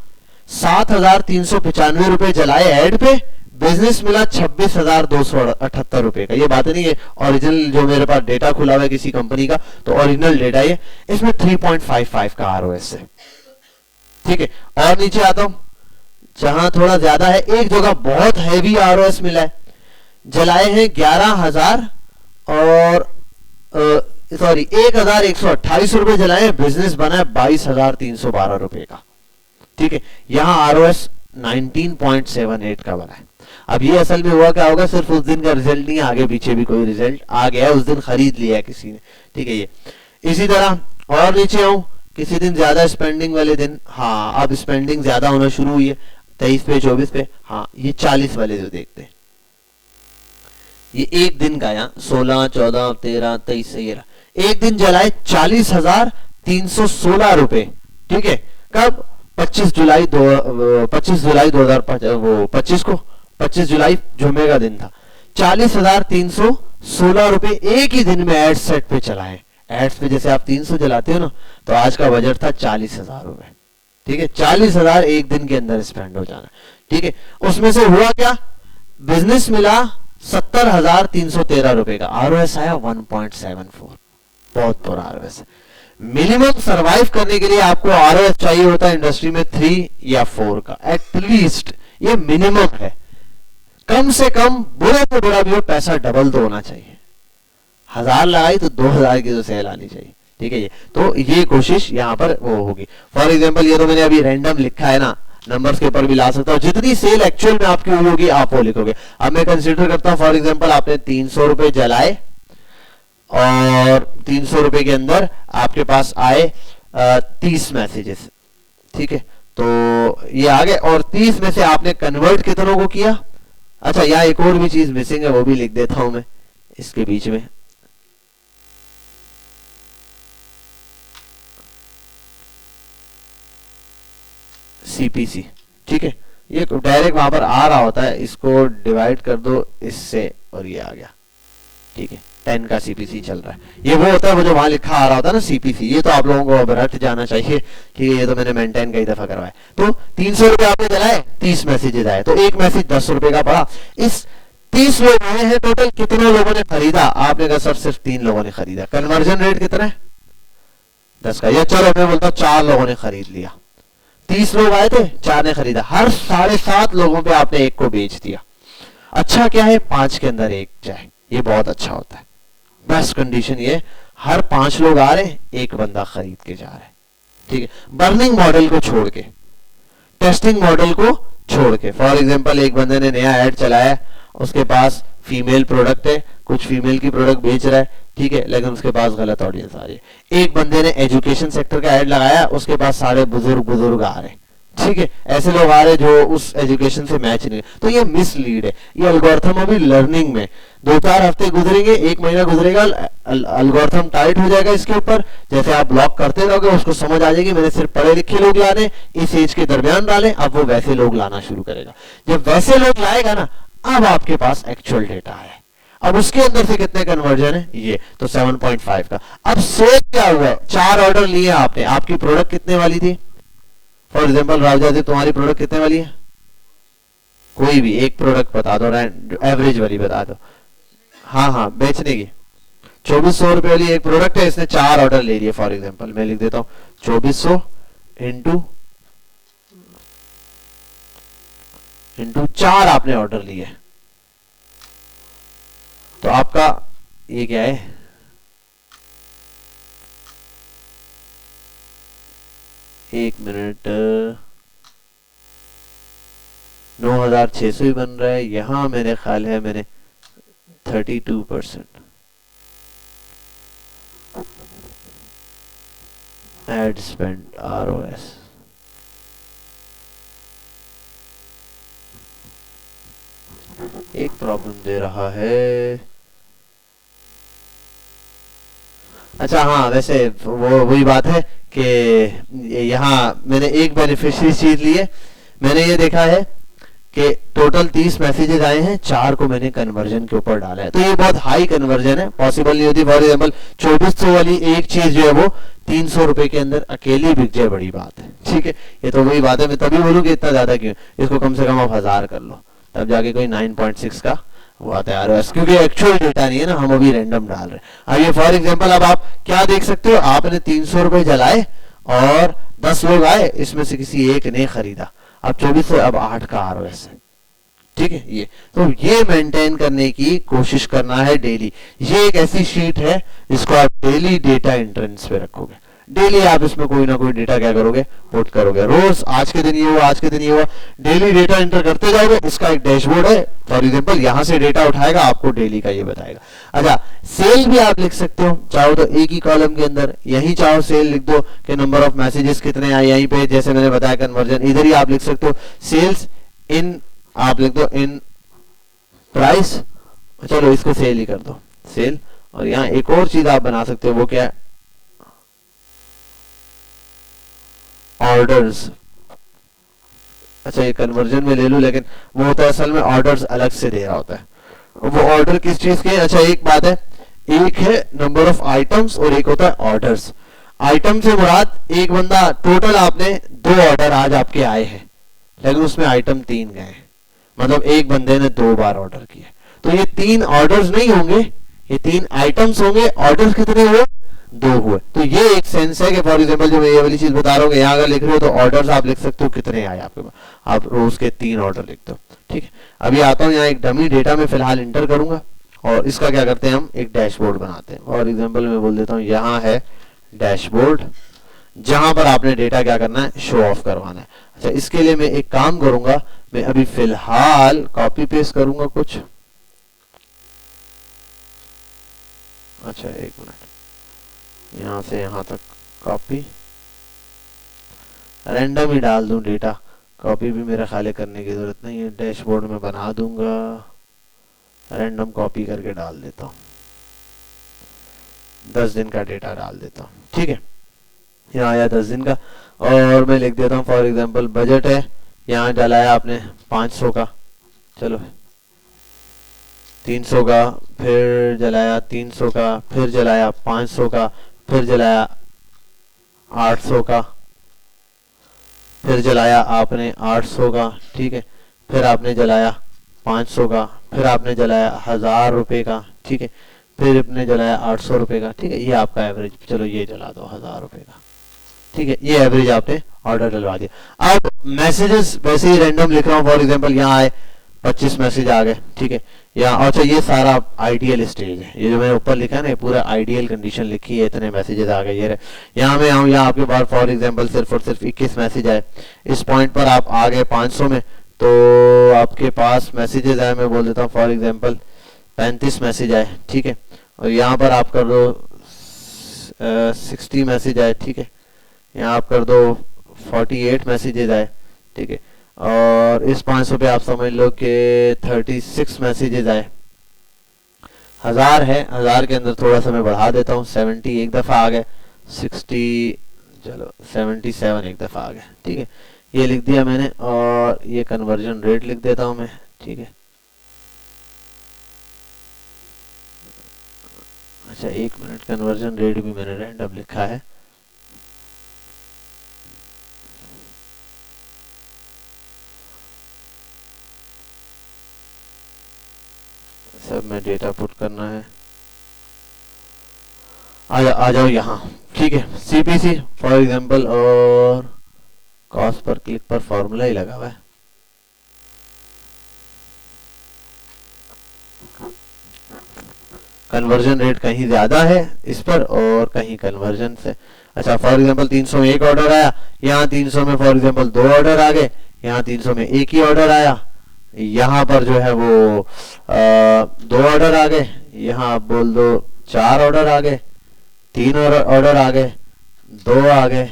7,395 रुपए जलाए ऐड पे, बिजनेस मिला 26,278 रुपए का। ये बात नहीं है ओरिजिनल, जो मेरे पास डेटा खुला हुआ है किसी कंपनी का, तो ओरिजिनल डेटा ये, इसमें 3.55 का आरओएस है। ठीक है, और नीचे आता हूं जहां थोड़ा ज्यादा है, एक जगह बहुत हैवी आरओएस मिला है, जलाए हैं 11,000 और 1,128 रुपए जलाए हैं, बिजनेस बना है 22,312 रुपए का। ठीक है, यहां आरओएस 19.78 का बना है। अब ये असल में हुआ क्या होगा, सिर्फ उस दिन का रिजल्ट नहीं, आगे पीछे भी कोई रिजल्ट आ गया है, उस दिन खरीद लिया है किसी ने। ठीक है, ये इसी तरह और नीचे आऊं, किसी दिन ज्यादा स्पेंडिंग वाले दिन, हाँ अब स्पेंडिंग ज्यादा होना शुरू हुई है 23 पे 24 पे, हाँ ये 40 वाले जो देखते हैं, ये एक दिन का, यहाँ 16 14 13 23 से, ये एक दिन जलाए 40,316 रुपए। ठीक है, कब, 25 जुलाई 2025 को, 25 जुलाई जुमे का दिन था, 40,316 रुपए एक ही दिन में एड सेट पे चलाए। एड्स पे जैसे आप 300 जलाते हो ना, तो आज का बजट था 40,000 रुपए। ठीक है, 40,000 एक दिन के अंदर स्पेंड हो जाना। ठीक है, उसमें से हुआ क्या, बिजनेस मिला 70,313 रुपए का, आरओएस आया 1.74, बहुत बुरा आरओएस। मिनिमम सरवाइव करने के लिए आपको आरओएस चाहिए होता है इंडस्ट्री में 3 या 4 का एटलीस्ट, ये मिनिमम है। कम से कम बुरे से बुरा भी हो, पैसा डबल तो होना चाहिए। 1000 लगाई तो 2000 की तो सेल आनी चाहिए। ठीक है, ये तो ये कोशिश यहाँ पर वो होगी। फॉर एग्जांपल ये तो मैंने अभी रैंडम लिखा है ना, नंबर्स के ऊपर भी ला सकता हूँ, जितनी सेल एक्चुअल में आपकी हुई होगी आप वो लिखोगे। अब मैं कंसीडर करता हूँ फॉर एग्जांपल आपने 300 रुपए जलाए और 300 रुपए के अंदर आपके पास आए 30 मैसेजेस। ठीक है, तो ये आ गए, और 30 में से आपने कन्वर्ट कितनों को किया। अच्छा, यहाँ एक और भी चीज मिसिंग है, वो भी लिख देता हूं मैं इसके बीच में। सीपीसी, ठीक है, ये डायरेक्ट वहां पर आ रहा होता है, इसको डिवाइड कर दो इससे और ये आ गया। ठीक है, 10 का सीपीसी चल रहा है, ये वो होता है वो जो वहां लिखा आ रहा होता है ना सीपीसी, ये तो आप लोगों को अब रट जाना चाहिए कि ये तो मैंने मेंटेन कई दफा करवाया। तो 300 रुपए आपने जलाए, 30 मैसेजेस आए, तो एक मैसेज 10 रुपए का पड़ा। इस 30 लोग आए हैं टोटल, कितने लोगों ने खरीदा, आपने कहा सर सिर्फ 3 लोगों ने खरीदा, कन्वर्जन रेट कितना है 10 का, या चलो मैं बोलता हूँ 4 लोगों ने खरीद लिया। 30 लोग आए थे, 4 ने खरीदा, हर 7.5 लोगों पे आपने एक को बेच दिया। अच्छा क्या है, 5 के अंदर एक जाए, ये बहुत अच्छा होता है। बेस्ट कंडीशन ये, हर 5 लोग आ रहे, एक बंदा खरीद के जा रहा है। ठीक है, बर्निंग मॉडल को छोड़ के, टेस्टिंग मॉडल को छोड़ के, फॉर एग्जांपल एक बंदे ने नया ऐड चलाया, उसके पास फीमेल प्रोडक्ट है, कुछ फीमेल की प्रोडक्ट बेच रहा है, ठीक है, लेकिन उसके पास गलत ऑडियंस आ रही है। एक बंदे ने एजुकेशन सेक्टर का ऐड लगाया, उसके पास सारे बुजुर्ग आ रहे हैं, ठीक है, ऐसे लोग आ रहे जो उस एजुकेशन से मैच नहीं, तो ये मिसलीड है। ये एल्गोरिथम अभी लर्निंग में 2-4 हफ्ते गुजरेंगे, 1 महीना गुजरेगा, एल्गोरिथम टाइट हो जाएगा इसके ऊपर। जैसे आप ब्लॉक करते रहोगे, उसको समझ आ जाएगी मैंने सिर्फ पढ़े लिखे लोग लाने, इस एज के दरमियान डाले, अब वो वैसे लोग लाना शुरू करेगा। जब वैसे लोग लाएगा ना, अब आपके पास एक्चुअल डेटा है। अब उसके अंदर से कितने कन्वर्जन है, ये तो 7.5 का। अब सेल क्या हुआ है, 4 ऑर्डर लिए आपने, आपकी प्रोडक्ट कितने वाली थी, फॉर एग्जाम्पल राजा जी तुम्हारी प्रोडक्ट कितने वाली है, कोई भी एक प्रोडक्ट बता दो, एवरेज वाली बता दो। हाँ हाँ, बेचने की 2400 रुपए वाली एक प्रोडक्ट है, इसने 4 ऑर्डर ले लिए, फॉर एग्जाम्पल मैं लिख देता हूं 2400 इंटू 4 आपने ऑर्डर लिए, तो आपका ये क्या है, एक मिनट, 9,600 ही बन रहा है। यहां मेरे ख्याल है मैंने 32% एड स्पेंड आरओएस, एक प्रॉब्लम दे रहा है। अच्छा हाँ, वैसे वो वही बात है कि यहाँ मैंने एक बेनिफिशियरी चीज ली है। मैंने ये देखा है कि टोटल 30 मैसेजेस आए हैं, 4 को मैंने कन्वर्जन के ऊपर डाला है, तो ये बहुत हाई कन्वर्जन है, पॉसिबल नहीं होती। फॉर एग्जाम्पल 2400 वाली एक चीज जो है वो 300 रुपए के अंदर अकेली बिक जाए, बड़ी बात है, ठीक है। ये तो वही बात है, मैं तभी बोलूँ इतना ज्यादा क्यों, इसको कम से कम आप 1000 कर लो, तब जाके कोई 9.6 का वो आता है आरओएस, क्योंकि एक्चुअल डेटा नहीं है ना, हम अभी रैंडम डाल रहे हैं। अब ये फॉर एग्जांपल अब आप क्या देख सकते हो, आपने 300 रुपए जलाए और 10 लोग आए, इसमें से किसी एक ने खरीदा, अब 2400, अब 8 का आरओएस है, ठीक है। ये तो ये मेंटेन करने की कोशिश करना है डेली। ये एक ऐसी शीट है जिसको आप डेली डेटा एंट्रेंस पे रखोगे, डेली आप इसमें कोई ना कोई डेटा क्या करोगे, पुट करोगे, रोज आज के दिन ये हुआ, आज के दिन ये हुआ, डेली डेटा एंटर करते जाओगे। इसका एक डैशबोर्ड है, फॉर एग्जांपल यहां से डेटा उठाएगा, आपको डेली का ये बताएगा। अच्छा, सेल भी आप लिख सकते हो, चाहो तो एक ही कॉलम के अंदर, यही चाहो सेल लिख दो कि नंबर ऑफ मैसेजेस कितने आए, यहीं पे जैसे मैंने बताया कन्वर्जन, इधर ही आप लिख सकते हो सेल्स इन, आप लिख दो इन प्राइस, चलो इसको सेल ही कर दो, सेल। और यहाँ एक और चीज आप बना सकते हो, वो क्या है, ऑर्डर्स। अच्छा, ये कन्वर्जन में ले लूं, लेकिन वो होता है असल में ऑर्डर्स अलग से दे रहा होता है। वो ऑर्डर किस चीज के, अच्छा एक बात है, एक है नंबर ऑफ आइटम्स और एक होता है ऑर्डर्स। आइटम से मुराद एक बंदा, टोटल आपने 2 ऑर्डर आज आपके आए हैं, लेकिन उसमें आइटम 3 गए, मतलब एक बंदे ने 2 बार ऑर्डर किया, तो ये 3 ऑर्डर्स नहीं होंगे, ये 3 आइटम्स होंगे। ऑर्डर्स कितने हुए, 2 हुए। तो ये एक सेंस है कि फॉर एग्जांपल जो मैं ये वाली चीज बता रहा हूँ, यहाँ अगर लिख रहे हो तो ऑर्डर्स आप लिख सकते हो कितने आए आपके पास, आप रोज के 3 ऑर्डर लिखते हो, ठीक है। अभी आता हूँ यहाँ एक डमी डेटा में फिलहाल इंटर करूंगा, और इसका क्या करते हैं, हम एक डैशबोर्ड बनाते हैं। फॉर एग्जाम्पल मैं बोल देता हूँ यहाँ है डैशबोर्ड, जहां पर आपने डेटा क्या करना है, शो ऑफ करवाना है। अच्छा, इसके लिए मैं एक काम करूंगा, मैं अभी फिलहाल कॉपी पेस्ट करूंगा कुछ। अच्छा एक मिनट, यहां से यहां तक कॉपी, रैंडम ही डाल दूं डेटा, कॉपी भी मेरा ख्याल करने की जरूरत नहीं है, डैशबोर्ड में बना दूंगा, रैंडम कॉपी करके डाल देता हूं, 10 दिन का डेटा डाल देता हूं, ठीक है। यहाँ आया 10 दिन का, और मैं लिख देता हूँ फॉर एग्जांपल बजट है, यहाँ डालाया आपने 500 का, चलो 300 का, फिर जलाया 300 का, फिर जलाया 500 का, फिर जलाया 800 का, फिर जलाया आपने 800 का, ठीक है, फिर आपने जलाया 500 का, फिर आपने जलाया 1000 रुपए का, ठीक है, फिर आपने जलाया 800 रुपए का, ठीक है। ये आपका एवरेज, चलो ये जला दो 1000 रुपए का, ठीक है, ये एवरेज आपने ऑर्डर डलवा दिया। अब मैसेजेस वैसे ही रैंडम लिख रहा हूँ, फॉर एग्जांपल यहाँ आए 25 मैसेज आ गए, ठीक है। यहाँ अच्छा, ये सारा आइडियल स्टेज है, ये जो मैंने ऊपर लिखा है ना, पूरा आइडियल कंडीशन लिखी है, इतने मैसेजेस आ गए। ये यहाँ मैं आऊँ, यहाँ आपके पास फॉर एग्जांपल सिर्फ और सिर्फ 21 मैसेज आए, इस पॉइंट पर आप आ गए 500 में, तो आपके पास मैसेजेस आए, मैं बोल देता हूँ फॉर एग्जांपल 35 मैसेज आए, ठीक है। और यहाँ पर आप कर दो 60 मैसेज आए, ठीक है। यहाँ आप कर दो 48 मैसेजेस आए, ठीक है। और इस 500 पे आप समझ लो कि 36 मैसेजेस आए। 1000 है, 1000 के अंदर थोड़ा सा मैं बढ़ा देता हूँ, 70 एक दफा आ गए, 60, चलो 77 एक दफा आ गए, ठीक है। ये लिख दिया मैंने, और ये कन्वर्जन रेट लिख देता हूँ मैं, ठीक है। अच्छा एक मिनट, कन्वर्जन रेट भी मैंने रैंडम लिखा है, सब में डेटा पुट करना है। आ जाओ यहाँ, ठीक है। सीपीसी फॉर एग्जांपल, और कॉस्ट पर क्लिक पर फॉर्मूला ही लगा हुआ है, कन्वर्जन रेट कहीं ज्यादा है इस पर और कहीं कन्वर्जन से। अच्छा फॉर एग्जांपल 300 में एक ऑर्डर आया, यहाँ 300 में फॉर एग्जांपल 2 ऑर्डर आ गए, यहाँ 300 में एक ही ऑर्डर आया, यहाँ पर जो है वो 2 ऑर्डर आ गए, यहाँ आप बोल दो 4 ऑर्डर आ गए, 3 ऑर्डर आ गए, 2 आ गए,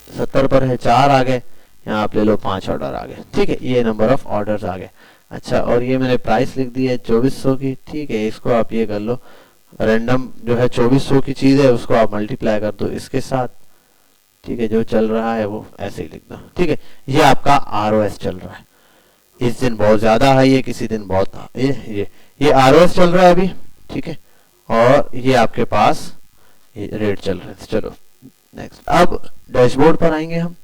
70 पर है 4 आ गए, यहाँ आप ले लो 5 ऑर्डर आ गए, ठीक है, ये नंबर ऑफ ऑर्डर्स आ गए। अच्छा, और ये मैंने प्राइस लिख दी है 2400 की, ठीक है, इसको आप ये कर लो, रैंडम जो है 2400 की चीज है उसको आप मल्टीप्लाई कर दो इसके साथ, ठीक है, जो चल रहा है वो ऐसे ही लिख दो, ठीक है। ये आपका ROS चल रहा है, इस दिन बहुत ज्यादा है, ये किसी दिन बहुत ये ROS चल रहा है अभी, ठीक है, और ये आपके पास ये रेट चल रहा है। चलो नेक्स्ट, अब डैशबोर्ड पर आएंगे हम,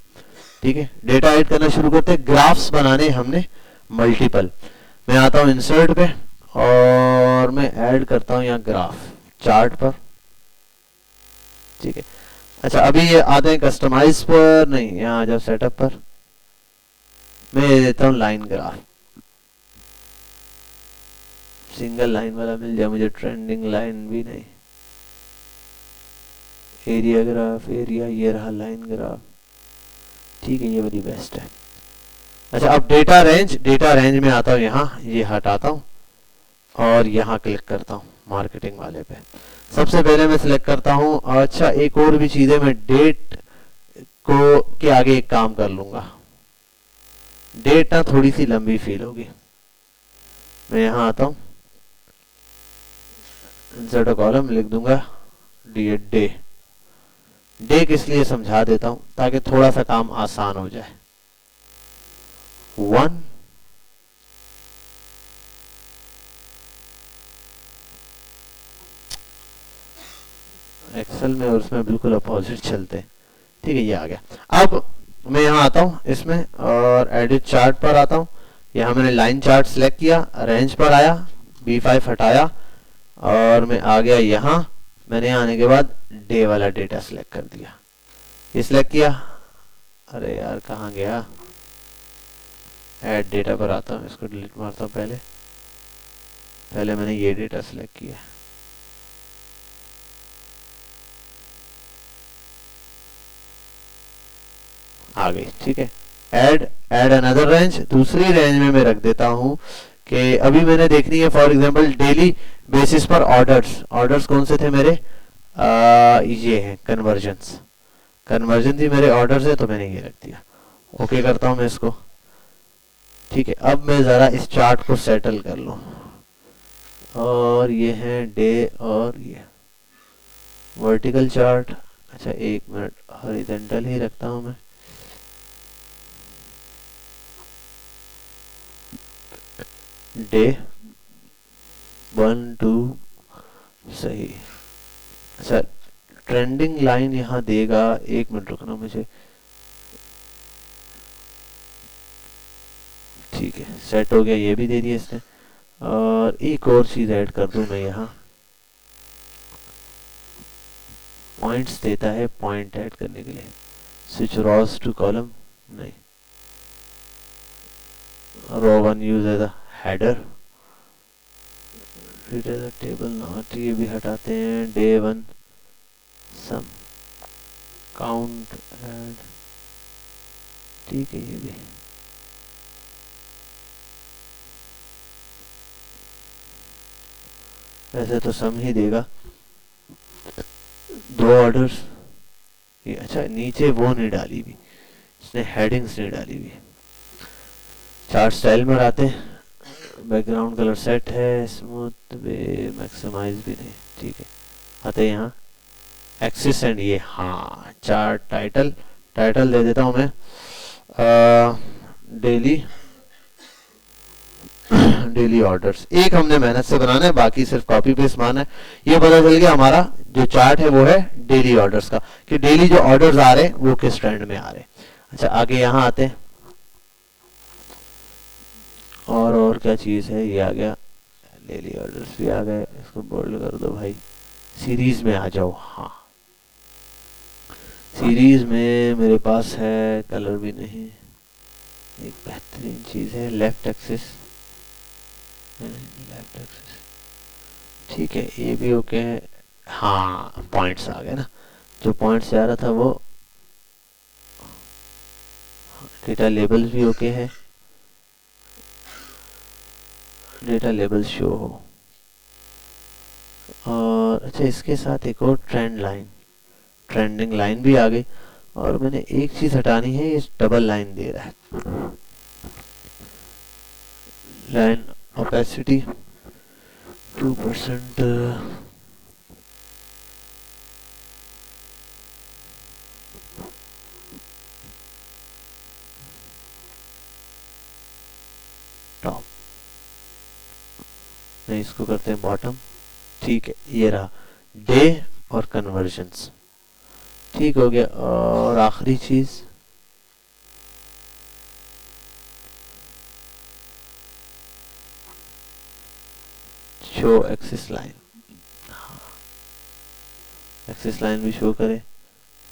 ठीक है, डेटा ऐड करना शुरू करते हैं। ग्राफ्स बनाने हमने मल्टीपल, मैं आता हूँ इंसर्ट पे और मैं ऐड करता हूँ यहाँ ग्राफ चार्ट पर, ठीक है। अच्छा, अभी ये आते हैं कस्टमाइज पर, नहीं यहाँ आ जाओ सेटअप पर, मैं देता हूँ लाइन ग्राफ, सिंगल लाइन वाला मिल जाए मुझे, ट्रेंडिंग लाइन भी नहीं, एरिया ग्राफ, एरिया, ये रहा लाइन ग्राफ, ठीक है, ये वाली बेस्ट है। अच्छा, अब डेटा रेंज में आता हूँ, यहाँ ये हटाता हूँ और यहाँ क्लिक करता हूँ मार्केटिंग वाले पे। सबसे पहले मैं सिलेक्ट करता हूँ, अच्छा एक और भी चीज है, मैं डेट को के आगे एक काम कर लूंगा, डेट ना थोड़ी सी लंबी फील होगी, मैं यहाँ आता हूँ इंसर्ट कॉलम, लिख दूंगा डे। डे किस लिए समझा देता हूं ताकि थोड़ा सा काम आसान हो जाए। 1 एक्सेल में और उसमें बिल्कुल अपोजिट चलते हैं, ठीक है, ये आ गया। अब मैं यहाँ आता हूँ इसमें और एडिट चार्ट पर आता हूँ, यहाँ मैंने लाइन चार्ट सिलेक्ट किया, रेंज पर आया, B5 हटाया और मैं आ गया यहाँ, मैंने यहाँ आने के बाद डे वाला डेटा सिलेक्ट कर दिया, ये सिलेक्ट किया, अरे यार कहाँ गया, ऐड डेटा पर आता हूँ, इसको डिलीट मारता हूँ, पहले मैंने ये डेटा सिलेक्ट किया, आ गई, ठीक है। ऐड अनदर रेंज, दूसरी रेंज में मैं रख देता हूँ कि अभी मैंने देखनी है फॉर एग्जांपल डेली बेसिस पर ऑर्डर्स कौन से थे मेरे, ये है कन्वर्जन थी मेरे ऑर्डर्स है, तो मैंने ये रख दिया, ओके करता हूँ मैं इसको, ठीक है। अब मैं जरा इस चार्ट को सेटल कर लूँ और ये है डे और ये वर्टिकल चार्ट, अच्छा एक मिनट, हॉरिजॉन्टल ही रखता हूँ मैं, डे 1 2 सही। अच्छा, ट्रेंडिंग लाइन यहाँ देगा, एक मिनट रुकना मुझे, ठीक है, सेट हो गया, ये भी दे दिया इसने। और एक और चीज ऐड कर दूं मैं, यहाँ पॉइंट्स देता है, पॉइंट ऐड करने के लिए स्विच रॉस टू कॉलम, नहीं, row 1 use as a header, read as a table not, ये भी हटाते हैं, डे 1 सम काउंट ऐड, ठीक है, ये भी वैसे तो सम ही देगा, 2 ऑर्डर्स, ये अच्छा नीचे वो नहीं डाली भी इसने, हेडिंग्स नहीं डाली भी। चार्ट स्टाइल में आते हैं, बैकग्राउंड कलर सेट है, स्मूथ मैक्सिमाइज भी नहीं, ठीक है, आते हैं यहाँ एक्सिस एंड ये, हाँ चार्ट टाइटल दे देता हूँ मैं डेली ऑर्डर्स, एक हमने मेहनत से बनाना है, बाकी सिर्फ कॉपी पेस्ट मारना है। ये पता चल गया हमारा जो चार्ट है वो है डेली ऑर्डर्स का, कि डेली जो ऑर्डर्स आ रहे हैं वो किस ट्रेंड में आ रहे हैं। अच्छा, आगे यहाँ आते हैं, और क्या चीज है, ये आ गया, डेली ऑर्डर्स भी आ गए, इसको बोल्ड कर दो भाई, सीरीज में आ जाओ, हाँ सीरीज में मेरे पास है, कलर भी नहीं, एक बेहतरीन चीज है लेफ्ट एक्सिस, ठीक है, ये भी ओके है, हाँ पॉइंट्स आ गए ना, जो पॉइंट्स जा रहा था वो, डेटा लेबल्स भी ओके है, डेटा लेबल शो हो, और अच्छा इसके साथ एक और ट्रेंडिंग लाइन भी आ गई, और मैंने एक चीज हटानी है, ये डबल लाइन दे रहा है। लाइन ओपेसिटी 2%, टॉप नहीं, इसको करते हैं बॉटम। ठीक है, ये रहा डे और कन्वर्जन्स, ठीक हो गया। और आखिरी चीज show axis line, axis line भी शो करे,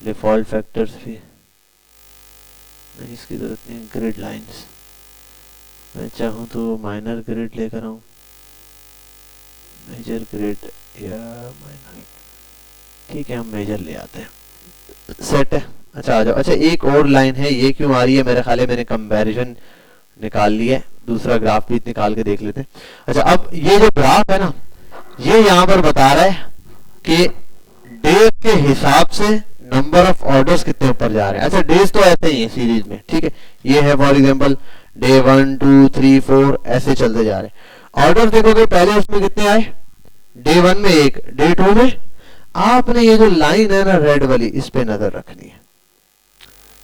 डिफॉल्ट फैक्टर्स भी नहीं, इसकी जरूरत नहीं। ग्रिड लाइंस मैं चाहूँ तो माइनर ग्रिड लेकर आऊँ, मेजर ग्रिड या माइनर, ठीक है हम मेजर ले आते हैं, सेट है। अच्छा आ जाओ। अच्छा एक और लाइन है, ये क्यों आ रही है, मेरे ख्याल है मैंने कंपैरिजन निकाल लिया है, दूसरा ग्राफ भी निकाल के देख लेते हैं। अच्छा अब ये जो ग्राफ है ना, ये यहाँ पर बता रहा है कि डेज के हिसाब से नंबर ऑफ ऑर्डर्स कितने ऊपर जा रहे हैं। अच्छा डेज तो ऐसे ही है सीरीज में, ठीक है, ये है फॉर एग्जांपल डे 1 2 3 4 ऐसे चलते जा रहे हैं। ऑर्डर देखोगे पहले उसमें कितने आए, डे 1 में एक, डे 2 में। आपने ये जो लाइन है ना रेड वाली, इस पे नजर रखनी है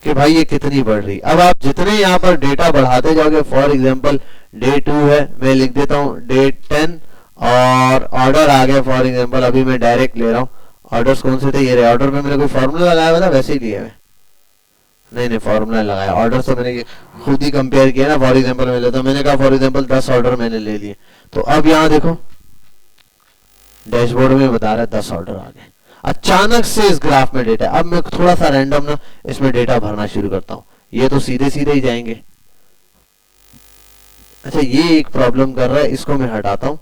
कि भाई ये कितनी बढ़ रही। अब आप जितने यहाँ पर डेटा बढ़ाते जाओगे, फॉर एग्जांपल डे 2 है, मैं लिख देता हूँ डे 10 और ऑर्डर आ गया फॉर एग्जांपल, अभी मैं डायरेक्ट ले रहा हूँ। ऑर्डर्स कौन से थे, ये रहे। ऑर्डर में मैंने कोई फॉर्मूला लगाया हुआ था, वैसे ही लिया है, नहीं फॉर्मूला लगाया। ऑर्डर से मैंने खुद ही कंपेयर किया ना, फॉर एग्जांपल मैं लेता हूं, मैंने कहा फॉर एग्जांपल 10 ऑर्डर मैंने ले लिए, तो अब यहाँ देखो डैशबोर्ड में बता रहा है 10 ऑर्डर आ गए अचानक से इस ग्राफ में डेटा। अब मैं थोड़ा सा रैंडम ना इसमें डेटा भरना शुरू करता हूँ, ये तो सीधे सीधे ही जाएंगे। अच्छा ये एक प्रॉब्लम कर रहा है, इसको मैं हटाता हूँ।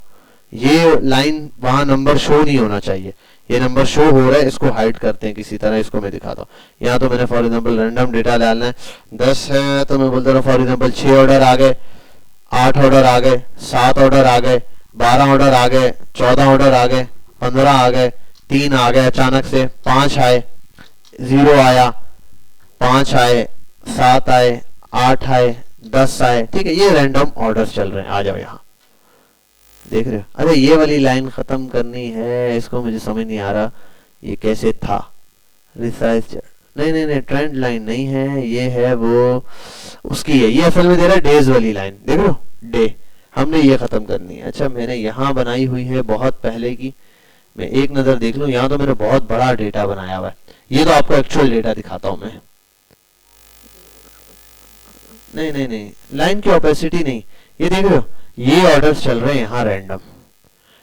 ये लाइन वहां नंबर शो नहीं होना चाहिए, ये नंबर शो हो रहा है, इसको हाइड करते हैं किसी तरह, इसको मैं दिखाता हूँ। यहाँ तो मैंने फॉर एग्जांपल रैंडम डेटा डालना है, 10 है तो मैं बोलता रहा फॉर एग्जांपल 6 ऑर्डर आ गए, 8 ऑर्डर आ गए, 7 ऑर्डर आ गए, 12 ऑर्डर आ गए, 14 ऑर्डर आ गए, 15 आ गए, 3 आ गए अचानक से, 5 आए, 0 आया, 5 आए, 7 आए, 8 आए, 10 आए, ठीक है। ये रैंडम ऑर्डर्स चल रहे हैं। आ जाओ यहाँ देख रहे हो। अरे ये वाली लाइन खत्म करनी है, इसको मुझे समझ नहीं आ रहा ये कैसे था। रिसाइज नहीं ट्रेंड लाइन नहीं है, ये है वो उसकी है, ये असल में दे रहा है डेज वाली लाइन, देख रहे हो डे, हमने ये खत्म करनी है। अच्छा मैंने यहाँ बनाई हुई है बहुत पहले की, मैं एक नजर देख लूं, यहाँ तो मैंने बहुत बड़ा डेटा बनाया हुआ है। ये तो आपको एक्चुअल डेटा दिखाता हूं मैं। नहीं लाइन की ओपेसिटी नहीं, ये देख रहे हो ये ऑर्डर्स चल रहे हैं यहाँ रैंडम,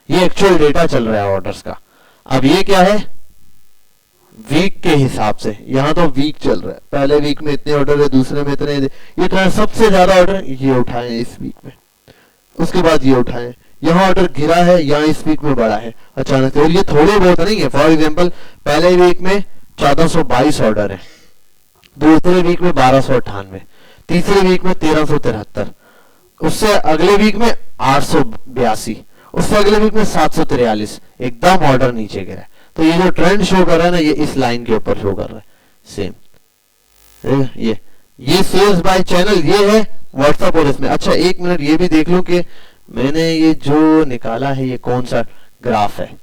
ये एक्चुअल डेटा चल रहा है ऑर्डर्स का। अब ये क्या है, वीक के हिसाब से, यहाँ तो वीक चल रहा है, पहले वीक में इतने ऑर्डर है, दूसरे में इतने, ये सबसे ज्यादा ऑर्डर ये उठाए इस वीक में, उसके बाद ये उठाए, यहाँ ऑर्डर गिरा है, यहाँ इस वीक में बढ़ा है अचानक से। और ये थोड़े बहुत नहीं है, फॉर एग्जांपल पहले वीक में 1422 ऑर्डर है, दूसरे वीक में 1298, तीसरे वीक में 1373, उससे अगले वीक में 882, उससे अगले वीक में 743, एकदम ऑर्डर नीचे गिरा है। तो ये जो ट्रेंड शो कर रहा है ना, ये इस लाइन के ऊपर शो कर रहा है सेम। ये सेल्स बाय चैनल ये है व्हाट्सएप और इसमें। अच्छा एक मिनट ये भी देख लो कि मैंने ये जो निकाला है ये कौन सा ग्राफ है,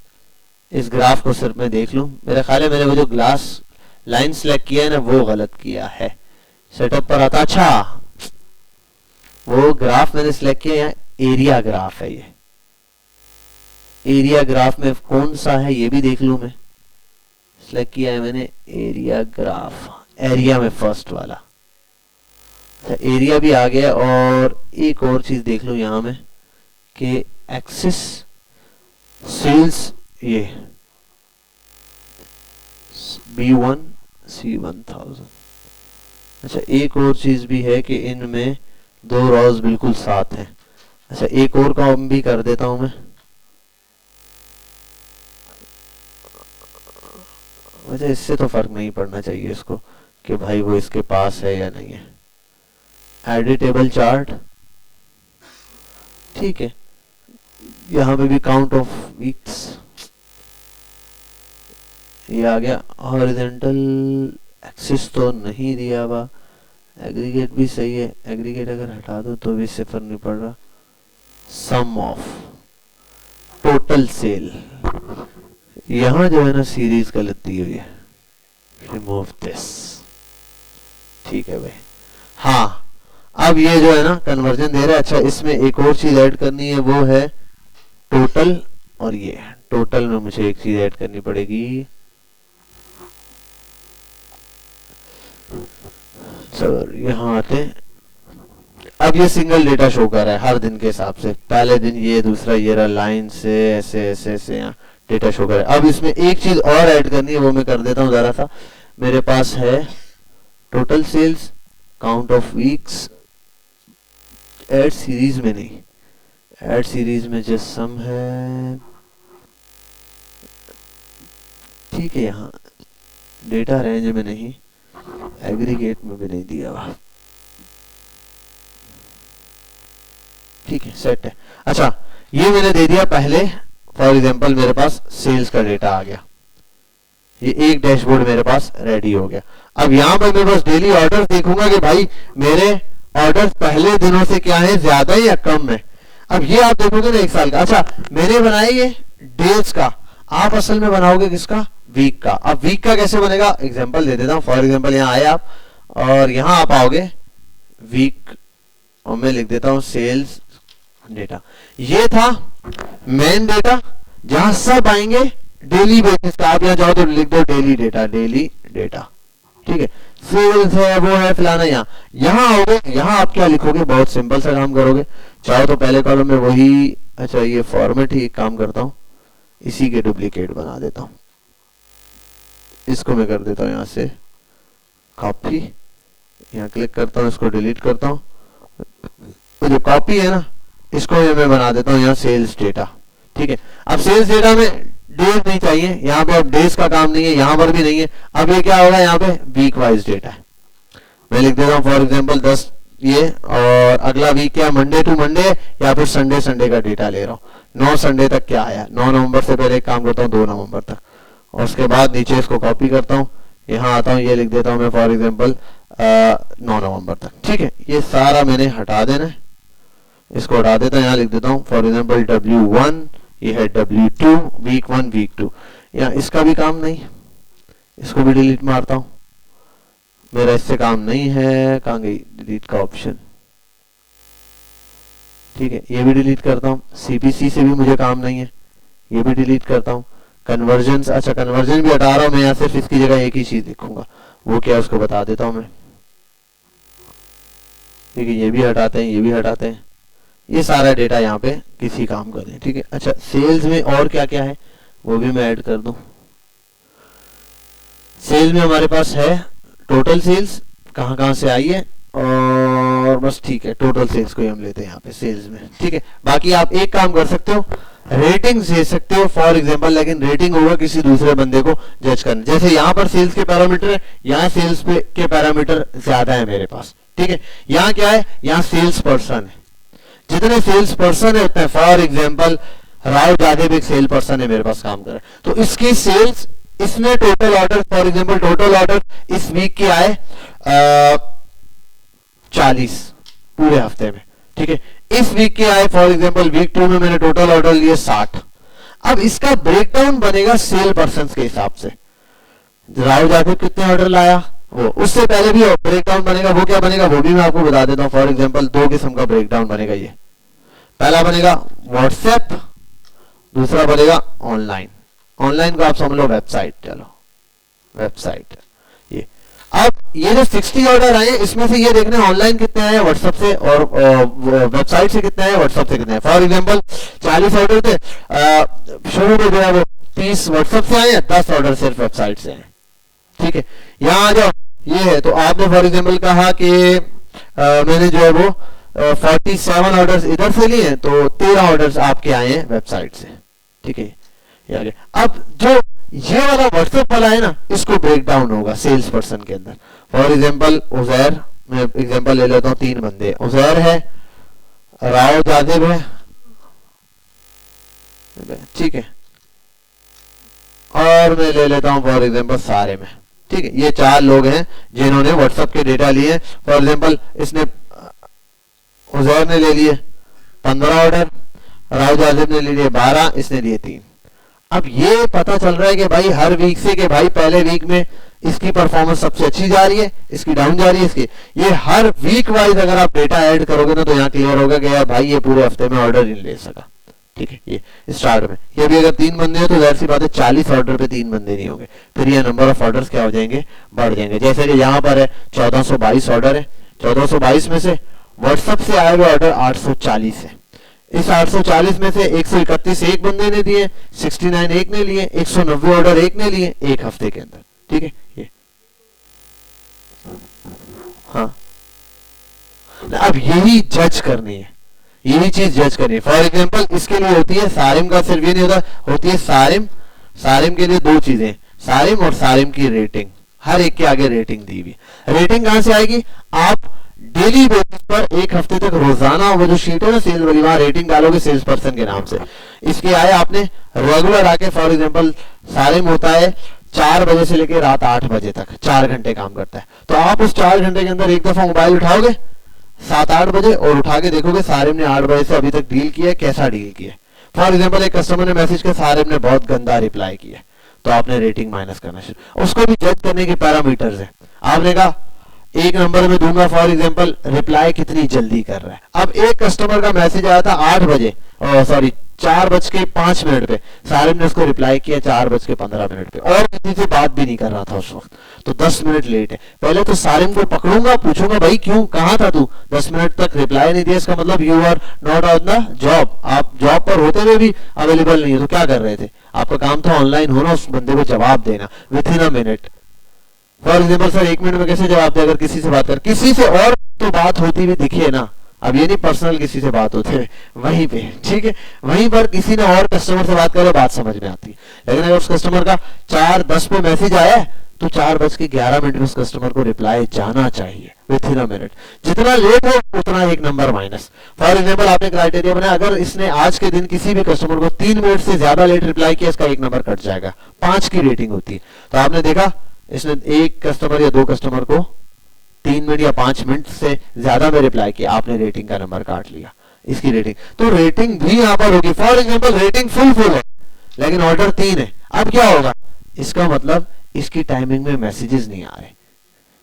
इस ग्राफ को सिर्फ मैं देख लूं। मेरा ख्याल है मैंने वो जो ग्लास लाइन सिलेक्ट किया है ना वो गलत किया है, सेटअप पर आता। अच्छा वो ग्राफ मैंने सिलेक्ट किया है, एरिया ग्राफ है ये, एरिया ग्राफ में कौन सा है ये भी देख लूं। मैं सिलेक्ट किया है मैंने एरिया ग्राफ, एरिया में फर्स्ट वाला, एरिया भी आ गया। और एक और चीज देख लो यहां में कि एक्सिस सेल्स ये B1 C1000। अच्छा एक और चीज भी है कि इनमें दो रॉज बिल्कुल साथ हैं। अच्छा एक और काम भी कर देता हूं मैं, वैसे इससे तो फर्क नहीं पड़ना चाहिए इसको कि भाई वो इसके पास है या नहीं है। एडिटेबल चार्ट, ठीक है, यहाँ पे भी काउंट ऑफ वीक्स ये आ गया। हॉरिजॉन्टल एक्सिस तो नहीं दिया हुआ, एग्रीगेट भी सही है, एग्रीगेट अगर हटा दो तो भी इससे फर्क नहीं पड़ रहा। सम ऑफ टोटल सेल, यहां जो है ना सीरीज गलत दी हुई है, रिमूव दिस। ठीक है भाई, हाँ अब ये जो है ना कन्वर्जन दे रहा है। अच्छा इसमें एक और चीज ऐड करनी है, वो है टोटल, और ये टोटल में मुझे एक चीज ऐड करनी पड़ेगी। चलो यहाँ आते हैं, अब ये सिंगल डेटा शो कर रहा है हर दिन के हिसाब से, पहले दिन ये, दूसरा ये रहा, लाइन से ऐसे ऐसे ऐसे यहाँ डेटा शो कर रहा है। अब इसमें एक चीज और ऐड करनी है, वो मैं कर देता हूँ जरा सा। मेरे पास है total sales, count of weeks, add series में नहीं, ऐड सीरीज में जस्ट सम है, ठीक है। यहाँ डेटा रेंज में नहीं, एग्रीगेट में भी नहीं दिया हुआ, ठीक है सेट है। अच्छा ये मैंने दे दिया पहले, फॉर एग्जांपल मेरे पास सेल्स का डेटा आ गया, ये एक डैशबोर्ड मेरे पास रेडी हो गया। अब यहाँ पर मेरे पास डेली ऑर्डर देखूंगा कि भाई मेरे ऑर्डर पहले दिनों से क्या है, ज्यादा या कम है। अब ये आप देखोगे ना एक साल का। अच्छा मैंने बनाई ये डेज का, आप असल में बनाओगे किसका, वीक का। अब वीक का कैसे बनेगा, एग्जांपल दे देता हूँ। फॉर एग्जांपल यहाँ आए आप और यहाँ आप आओगे वीक, और मैं लिख देता हूँ सेल्स डेटा। ये था मेन डेटा जहां सब आएंगे डेली बेसिस का। आप यहाँ जाओ तो लिख दो डेली डेटा, डेली डेटा, ठीक है। सेल्स है, वो है फलाना। यहाँ आओगे, यहाँ आप क्या लिखोगे, बहुत सिंपल सा काम करोगे। चाहो तो पहले कॉलम में वही, अच्छा ये फॉर्मेट ही एक काम करता हूँ, इसी के डुप्लीकेट बना देता हूँ। इसको मैं कर देता हूँ यहाँ से कॉपी, यहाँ क्लिक करता हूँ, इसको डिलीट करता हूँ। तो जो कॉपी है ना, इसको मैं बना देता हूँ यहाँ सेल्स डेटा, ठीक है। अब सेल्स डेटा में डेज नहीं चाहिए, यहाँ पे अब डेज का काम नहीं है, यहाँ पर भी नहीं है। अब ये क्या होगा, यहाँ पे वीक वाइज डेटा है। मैं लिख देता हूँ फॉर एग्जांपल 10 ये, और अगला वीक क्या, मंडे टू मंडे या फिर संडे संडे का डेटा ले रहा हूँ। 9 संडे तक क्या आया, 9 नवंबर से पहले एक काम करता हूँ 2 नवंबर तक, और उसके बाद नीचे इसको कॉपी करता हूँ, यहाँ आता हूँ, ये लिख देता हूँ मैं फॉर एग्जांपल 9 नवंबर तक, ठीक है। ये सारा मैंने हटा देना है, इसको हटा देता हूँ। यहाँ लिख देता हूँ फॉर एग्जांपल W1, ये है W2, वीक 1 वीक 2। यहाँ इसका भी काम नहीं, इसको भी डिलीट मारता हूँ, मेरा इससे काम नहीं है। कहाँ गई डिलीट का ऑप्शन, ठीक है। ये भी डिलीट करता हूँ। CPC से भी मुझे काम नहीं है, ये भी डिलीट करता हूँ। कन्वर्जन, अच्छा कन्वर्जन भी हटा रहा हूँ मैं, यहाँ सिर्फ इसकी जगह एक ही चीज लिखूंगा, वो क्या उसको बता देता हूँ मैं, ठीक है। ये भी हटाते हैं, ये भी हटाते हैं, ये सारा डेटा यहाँ पे किसी काम का नहीं, ठीक है। अच्छा सेल्स में और क्या क्या है वो भी मैं ऐड कर दूं। सेल में हमारे पास है टोटल सेल्स, कहाँ कहाँ से आई है, और बस ठीक है, टोटल सेल्स को ही हम लेते हैं यहाँ पे सेल्स में, ठीक है। बाकी आप एक काम कर सकते हो, रेटिंग दे सकते हो फॉर एग्जांपल, लेकिन रेटिंग होगा किसी दूसरे बंदे को जज करना। जैसे यहाँ पर सेल्स के पैरामीटर है, यहाँ सेल्स पे के पैरामीटर ज्यादा है मेरे पास, ठीक है। यहाँ क्या है, यहाँ सेल्स पर्सन है, जितने सेल्स पर्सन है उतने, फॉर एग्जांपल राव जादेव एक सेल पर्सन है मेरे पास काम कर रहा है, तो इसके सेल्स, इसमें total order, for example total order इस वीक के आए 40 पूरे हफ्ते में, ठीक है। इस वीक के आए फॉर एग्जांपल वीक 2 में मैंने टोटल ऑर्डर लिए 60। अब इसका ब्रेकडाउन बनेगा सेल पर्सन के हिसाब से, राव जादेव कितने ऑर्डर लाया, वो उससे पहले भी ब्रेकडाउन बनेगा, वो क्या बनेगा वो भी मैं आपको बता देता हूँ। फॉर एग्जांपल 2 किस्म का ब्रेकडाउन बनेगा, ये पहला बनेगा व्हाट्सएप, दूसरा बनेगा ऑनलाइन। ऑनलाइन को आप समझ लो वेबसाइट, चलो वेबसाइट ये। अब ये जो 60 ऑर्डर आए इसमें से ये देखना है ऑनलाइन कितने आए व्हाट्सएप से, और वेबसाइट से कितने आए व्हाट्सएप से कितने आए। फॉर एग्जांपल 40 ऑर्डर थे, शुरू में जो है वो 30 व्हाट्सएप से आए, 10 ऑर्डर सिर्फ वेबसाइट से आए, ठीक है। यहाँ आ जाओ, ये है, तो आपने फॉर एग्जांपल कहा कि मैंने जो है वो 47 ऑर्डर्स इधर से लिए, तो 13 ऑर्डर्स आपके आए हैं वेबसाइट से, ठीक है। अब जो ये वाला व्हाट्सएप वाला है ना, इसको ब्रेक डाउन होगा सेल्स पर्सन के अंदर। फॉर एग्जांपल उजैर, मैं एग्जांपल ले लेता हूँ, 3 बंदे, उजैर है, राव जादेव है, ठीक है, और मैं ले लेता हूँ फॉर एग्जांपल सारे में ठीक है, ये 4 लोग हैं जिन्होंने व्हाट्सएप के डेटा लिए। फॉर एग्जांपल इसने उजैर ने ले लिए 15 ऑर्डर, राहुल जाजिब ने ले लिए 12, इसने लिए 3। अब ये पता चल रहा है कि भाई हर वीक से कि भाई पहले वीक में इसकी परफॉर्मेंस सबसे अच्छी जा रही है, इसकी डाउन जा रही है, इसकी ये हर वीक वाइज अगर आप डेटा ऐड करोगे ना तो यहाँ क्लियर होगा कि यार भाई ये पूरे हफ्ते में ऑर्डर नहीं ले सका। ठीक है, ये स्टार्ट में ये भी अगर 3 बंदे हैं तो जाहिर सी बात है 40 ऑर्डर पे 3 बंदे नहीं होंगे, फिर ये नंबर ऑफ ऑर्डर्स क्या हो जाएंगे, बढ़ जाएंगे। जैसे कि यहाँ पर है 1422 ऑर्डर है, 1422 में से व्हाट्सएप से आए हुए ऑर्डर 840 है। इस 840 में से 131 एक बंदे ने दिए, 69 एक ने लिए, 190 ऑर्डर एक ने लिए एक हफ्ते के अंदर। ठीक है, ये हाँ, अब यही जज करनी है, यही चीज जज करनी है। फॉर एग्जांपल इसके लिए होती है सारिम का, सिर्फ ये नहीं होता, होती है सारिम। सारिम के लिए 2 चीजें, सारिम और सारिम की रेटिंग, हर एक के आगे रेटिंग दी हुई। रेटिंग कहां से आएगी, आप डेली बेसिस पर एक हफ्ते तक रोजाना वो जो शीट है ना सेल वाली, वहां रेटिंग डालोगे सेल्स पर्सन के नाम से। इसके आए आपने रेगुलर आके, फॉर एग्जांपल सारिम होता है 4 बजे से लेकर रात 8 बजे तक, 4 घंटे काम करता है। तो आप उस 4 घंटे के अंदर एक दफा मोबाइल उठाओगे 7-8 बजे और उठा के देखोगे सारिम ने 8 बजे से अभी तक डील किया है, कैसा डील किया है। फॉर एग्जांपल एक कस्टमर ने मैसेज किया, सारिम ने बहुत गंदा रिप्लाई किया, तो आपने रेटिंग माइनस करना शुरू। उसको भी जज करने के पैरामीटर्स है। आपने कहा 1 नंबर में दूंगा फॉर एग्जांपल रिप्लाई कितनी जल्दी कर रहा है। अब एक कस्टमर का मैसेज आया था 8 बजे, सॉरी 4:05 पे, सारिम ने उसको रिप्लाई किया 4:15 पे, और किसी से बात भी नहीं कर रहा था उस वक्त, तो 10 मिनट लेट है। पहले तो सारिम को पकड़ूंगा, पूछूंगा भाई क्यों, कहां था तू, 10 मिनट तक रिप्लाई नहीं दिया, इसका मतलब you are not on the job, आप जॉब पर होते हुए भी अवेलेबल नहीं है, तो क्या कर रहे थे, आपका काम था ऑनलाइन होना, उस बंदे को जवाब देना with in a minute. For example sir 1 minute में कैसे जवाब दे, अगर किसी से बात कर, किसी से और तो बात होती हुई दिखे ना, अब ये नहीं पर्सनल किसी से बात होते हुए वहीं पे, ठीक है, वहीं पर किसी ने और कस्टमर से बात करे, बात समझ में आती है। लेकिन अगर उस कस्टमर का 4:10 पे मैसेज आया है तो 4:11 में उस कस्टमर को रिप्लाई जाना चाहिए विद इन अ मिनट। जितना लेट हो उतना 1 नंबर माइनस। फॉर एग्जाम्पल आपने क्राइटेरिया बनाया, अगर इसने आज के दिन किसी भी कस्टमर को 3 मिनट से ज्यादा लेट रिप्लाई किया, इसका 1 नंबर कट जाएगा। 5 की रेटिंग होती है। तो आपने देखा इसने 1 कस्टमर या 2 कस्टमर को 3 मिनट या 5 मिनट से ज्यादा में रिप्लाई किया, आपने रेटिंग का नंबर काट लिया, इसकी रेटिंग। तो रेटिंग भी यहां पर होगी। फॉर एग्जांपल रेटिंग फुल है लेकिन ऑर्डर 3 है, अब क्या होगा, इसका मतलब इसकी टाइमिंग में मैसेजेस नहीं आ रहे,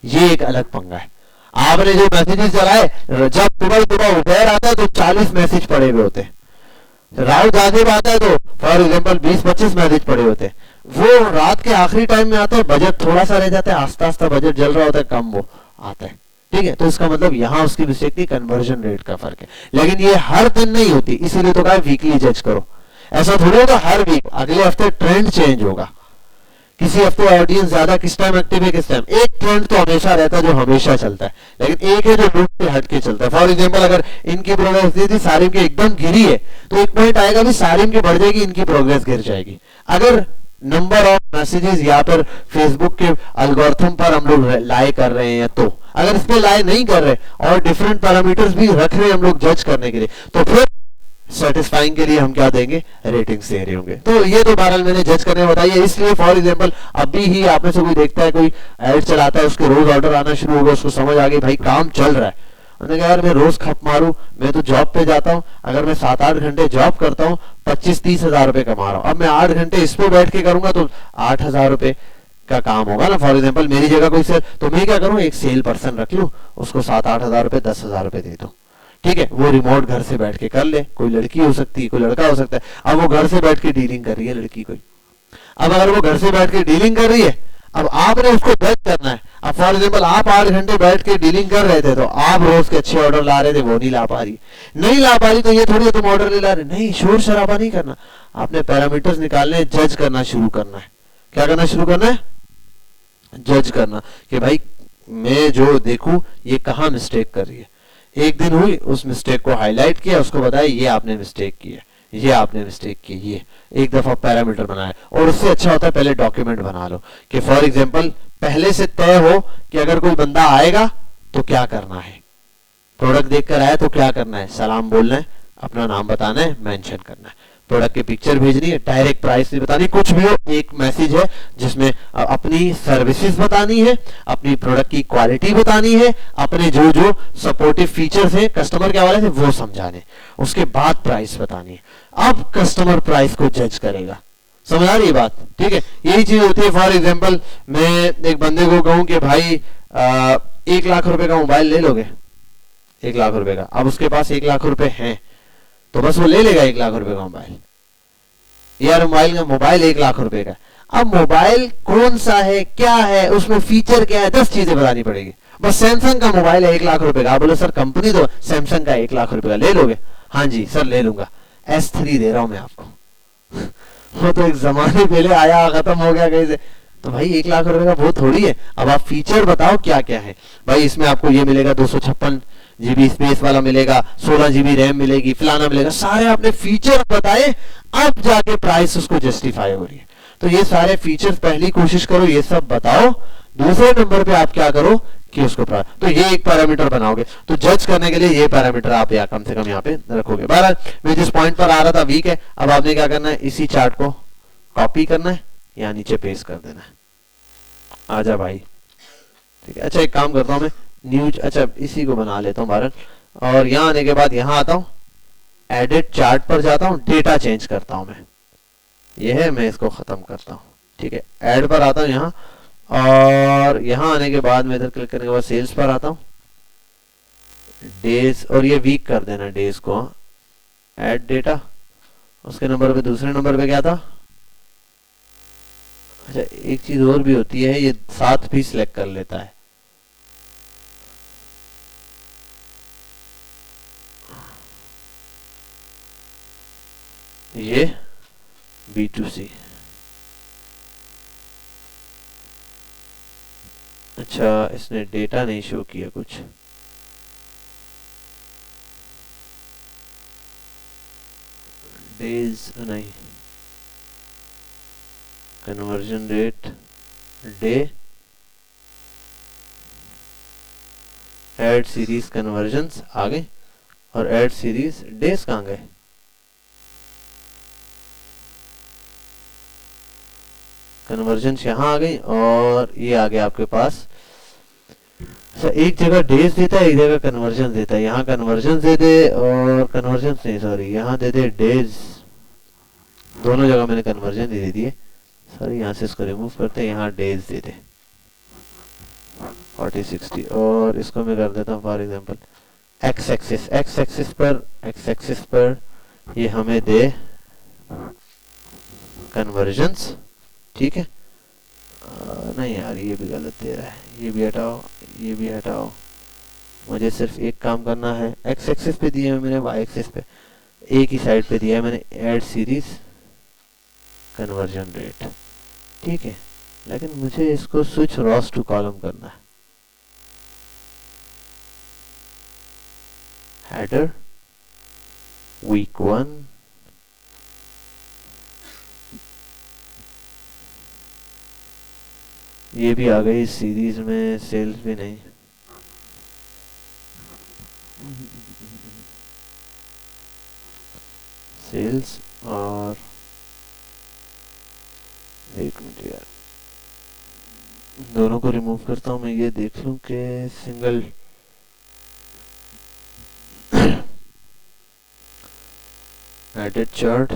ये एक अलग पंगा है। आपने जो मैसेजेस चलाए, जब सुबह उबैर आता है तो 40 मैसेज पड़े हुए होते हैं, राहुल जाजिब आता है तो फॉर एग्जांपल 20-25 मैसेज पड़े होते हैं, वो रात के आखिरी टाइम में आता है, बजट थोड़ा सा रह जाता है, आस्ता आस्ता बजट जल रहा होता है, कम वो आता है। ठीक है, तो इसका मतलब यहां उसकी मिस्टेक थी, कन्वर्जन रेट का फर्क है। लेकिन ये हर दिन नहीं होती, इसीलिए तो कहा वीकली जज करो। ऐसा थोड़ी होगा हर वीक, अगले हफ्ते ट्रेंड चेंज होगा, किसी हफ्ते ऑडियंस ज्यादा किस टाइम एक्टिव है, किस टाइम। एक ट्रेंड तो हमेशा रहता है जो हमेशा चलता है, लेकिन एक है जो लूप से हट के चलता है। फॉर एग्जांपल अगर इनकी प्रोग्रेस दी थी, सारिम की एकदम गिरी है, तो एक पॉइंट आएगा भी सारिम की बढ़ जाएगी, इनकी प्रोग्रेस गिर जाएगी। अगर नंबर ऑफ मैसेजेस या फिर फेसबुक के एल्गोरिथम पर हम लोग लाई कर रहे हैं, तो अगर इस पे लाई नहीं कर रहे और डिफरेंट पैरामीटर्स भी रख रहे हैं हम लोग जज करने के लिए, तो फिर सेटिस्फाइंग के लिए हम क्या देंगे, रेटिंग्स दे रहे होंगे। तो ये तो बहरहाल मैंने जज करने बताइए। इसलिए फॉर एग्जांपल अभी ही आप में से कोई देखता है, कोई ऐड चलाता है, उसके रोज ऑर्डर आना शुरू हो गया, उसको समझ आ गई भाई काम चल रहा है, उन्होंने कहा यार मैं रोज खप मारूं, मैं तो जॉब पे जाता हूं, अगर मैं 7-8 घंटे जॉब करता हूं 25-30 हजार रुपए कमा रहा हूं, अब मैं 8 घंटे इस पे बैठ के करूंगा तो 8,000 रुपए का काम होगा ना। फॉर एग्जांपल मेरी जगह कोई सेल, तो मैं क्या करूं, एक सेल पर्सन रख लूं, उसको 7-8 हजार रुपए 10,000 रुपए दे दूं, ठीक है, वो रिमोट घर से बैठ के कर ले। कोई लड़की हो सकती है, कोई लड़का हो सकता है, अब वो घर से बैठ के डीलिंग कर रही है लड़की कोई, अब अगर वो घर से बैठ के डीलिंग कर रही है, अब आपने उसको जज करना है। अब फॉर एग्जांपल आप 8 घंटे बैठ के डीलिंग कर रहे थे, तो आप रोज के अच्छे ऑर्डर ला रहे थे, वो नहीं ला पा रही, तो ये थोड़ी तुम ऑर्डर ले ला रहे, नहीं, शोर शराबा नहीं करना, आपने पैरामीटर्स निकालने, जज करना शुरू करना है। क्या करना शुरू करना है, जज करना कि भाई मैं जो देखूं ये कहां मिस्टेक कर रही है। एक दिन हुई, उस मिस्टेक को हाईलाइट किया, उसको बताया ये आपने मिस्टेक की है, ये आपने मिस्टेक की, ये एक दफा पैरामीटर बनाया। और उससे अच्छा होता है पहले डॉक्यूमेंट बना लो कि फॉर एग्जांपल पहले से तय हो कि अगर कोई बंदा आएगा तो क्या करना है, प्रोडक्ट देखकर आया तो क्या करना है, सलाम बोलना है, अपना नाम बताना है, मेंशन करना है, प्रोडक्ट की पिक्चर भेजनी है, डायरेक्ट प्राइस नहीं बतानी, कुछ भी हो, एक मैसेज है जिसमें अपनी सर्विसेज बतानी है, अपनी प्रोडक्ट की क्वालिटी बतानी है, अपने जो जो सपोर्टिव फीचर्स हैं कस्टमर के हवाले से वो समझाने, उसके बाद प्राइस बतानी है। अब कस्टमर प्राइस को जज करेगा। समझ आ रही है बात? ठीक है, यही चीज होती है। फॉर एग्जाम्पल मैं एक बंदे को कहूं कि भाई 1 लाख रुपए का मोबाइल ले लोगे, 1 लाख रुपए का। अब उसके पास 1 लाख रुपए हैं तो बस वो ले लेगा 1 लाख रुपए का मोबाइल। यार मोबाइल 1 लाख रुपए का, अब मोबाइल कौन सा है, क्या है, उसमें फीचर क्या है, 10 चीजें बतानी पड़ेगी। बस सैमसंग का मोबाइल है 1 लाख रुपए का, आप बोले सर कंपनी तो सैमसंग का 1 लाख रुपए का ले लोगे? हाँ जी सर ले लूंगा, S3 दे रहा हूं मैं आपको। वो तो एक जमाने पहले आया, खत्म हो गया कहीं से। तो भाई 1 लाख रुपए का वो थोड़ी है। अब आप फीचर बताओ क्या क्या है। भाई इसमें आपको ये मिलेगा, 256 GB स्पेस वाला मिलेगा, 16 GB रैम मिलेगी, फलाना मिलेगा, सारे आपने फीचर बताए, अब जाके प्राइस उसको जस्टिफाई हो रही है। तो ये सारे फीचर्स पहली कोशिश करो ये सब बताओ, दूसरे नंबर पे आप क्या करो कि उसको तो ये एक पैरामीटर बनाओगे। तो जज करने के लिए ये पैरामीटर आप या कम से कम यहाँ पे रखोगे। बहरहाल मैं जिस पॉइंट पर आ रहा था वीक है, अब आपने क्या करना है, इसी चार्ट को कॉपी करना है, यहाँ नीचे पेस्ट कर देना है। आजा भाई, ठीक है। अच्छा एक काम करता हूँ मैं, न्यूज, अच्छा इसी को बना लेता हूँ भारत, और यहाँ आने के बाद यहाँ आता हूँ, एडिट चार्ट पर जाता हूँ, डेटा चेंज करता हूँ मैं, ये है, मैं इसको खत्म करता हूँ। ठीक है, ऐड पर आता हूँ यहाँ, और यहाँ आने के बाद मैं इधर क्लिक करने के बाद सेल्स पर आता हूँ, डेज, और ये वीक कर देना डेज को, ऐड डेटा, उसके नंबर पे दूसरे नंबर पे क्या था, अच्छा एक चीज और भी होती है, ये साथ भी सिलेक्ट कर लेता है। ये B2C, अच्छा इसने डेटा नहीं शो किया कुछ, डेज नहीं, conversion rate day, ad series conversions आ गए, और ऐड सीरीज डेज कहाँ गए, कन्वर्जन्स यहाँ आ गई, और ये आ गया आपके पास। अच्छा एक जगह डेज देता है, एक जगह कन्वर्जन देता है, यहाँ कन्वर्जन दे दे, और कन्वर्जन नहीं सॉरी यहाँ दे दे डेज, दोनों जगह मैंने कन्वर्जन दे दी है, सॉरी यहाँ से इसको रिमूव करते हैं, यहाँ डेज दे दे 40 60, और इसको मैं कर देता हूँ फॉर एग्जांपल एक्स एक्सिस पर ये हमें दे कन्वर्जन्स। ठीक है, नहीं यार ये भी गलत दे रहा है, ये भी हटाओ, ये भी हटाओ, मुझे सिर्फ एक काम करना है, एक्स एक्सिस पे दिया है मैंने, वाई एक्सिस पे एक ही साइड पे दिया है मैंने, ऐड सीरीज कन्वर्जन रेट। ठीक है, लेकिन मुझे इसको स्विच रॉस टू कॉलम करना है, हेडर वीक 1, ये भी आ गई सीरीज में, सेल्स भी नहीं, सेल्स, और एक मिनट यार दोनों को रिमूव करता हूं मैं, ये देख लूं कि सिंगल एडिट चार्ट,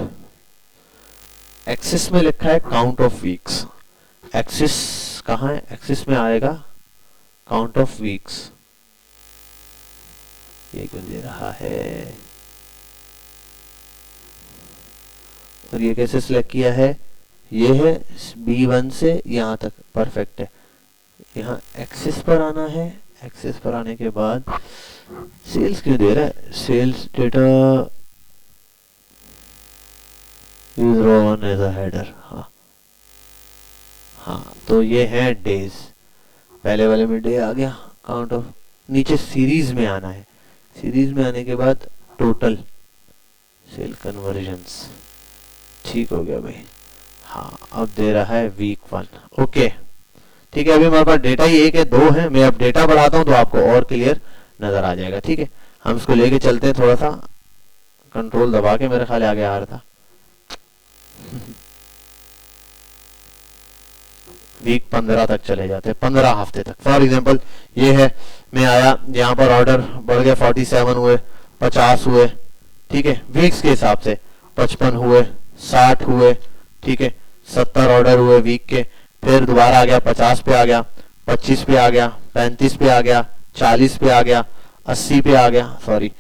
एक्सिस में लिखा है काउंट ऑफ वीक्स, एक्सिस कहाँ है, एक्सिस में आएगा काउंट ऑफ वीक्स, ये क्यों दे रहा है, और ये कैसे सिलेक्ट किया है, ये है B1 से यहाँ तक परफेक्ट है, यहाँ एक्सिस पर आना है, एक्सिस पर आने के बाद सेल्स क्यों दे रहा है, sales data use row one as a header, हाँ हाँ, तो ये है डेज, पहले वाले में डे आ गया, काउंट ऑफ, नीचे सीरीज में आना है, सीरीज में आने के बाद टोटल सेल कन्वर्जन्स, ठीक हो गया भाई, हाँ अब दे रहा है वीक 1, ओके ठीक है। अभी हमारे पास डेटा ही एक है, 2 है, मैं अब डेटा बढ़ाता हूँ तो आपको और क्लियर नजर आ जाएगा। ठीक है, हम इसको लेके चलते हैं, थोड़ा सा कंट्रोल दबा के, मेरे ख्याल आगे आ रहा था, वीक 15 तक चले जाते हैं, 15 हफ्ते तक। फॉर एग्जांपल ये है, मैं आया यहाँ पर ऑर्डर बढ़ गया 47 हुए, 50 हुए, ठीक है, वीक्स के हिसाब से 55 हुए, 60 हुए, ठीक है, 70 ऑर्डर हुए वीक के, फिर दोबारा आ गया 50 पे आ गया, 25 पे आ गया, 35 पे आ गया, 40 पे आ गया, 80 पे आ गया, सॉरी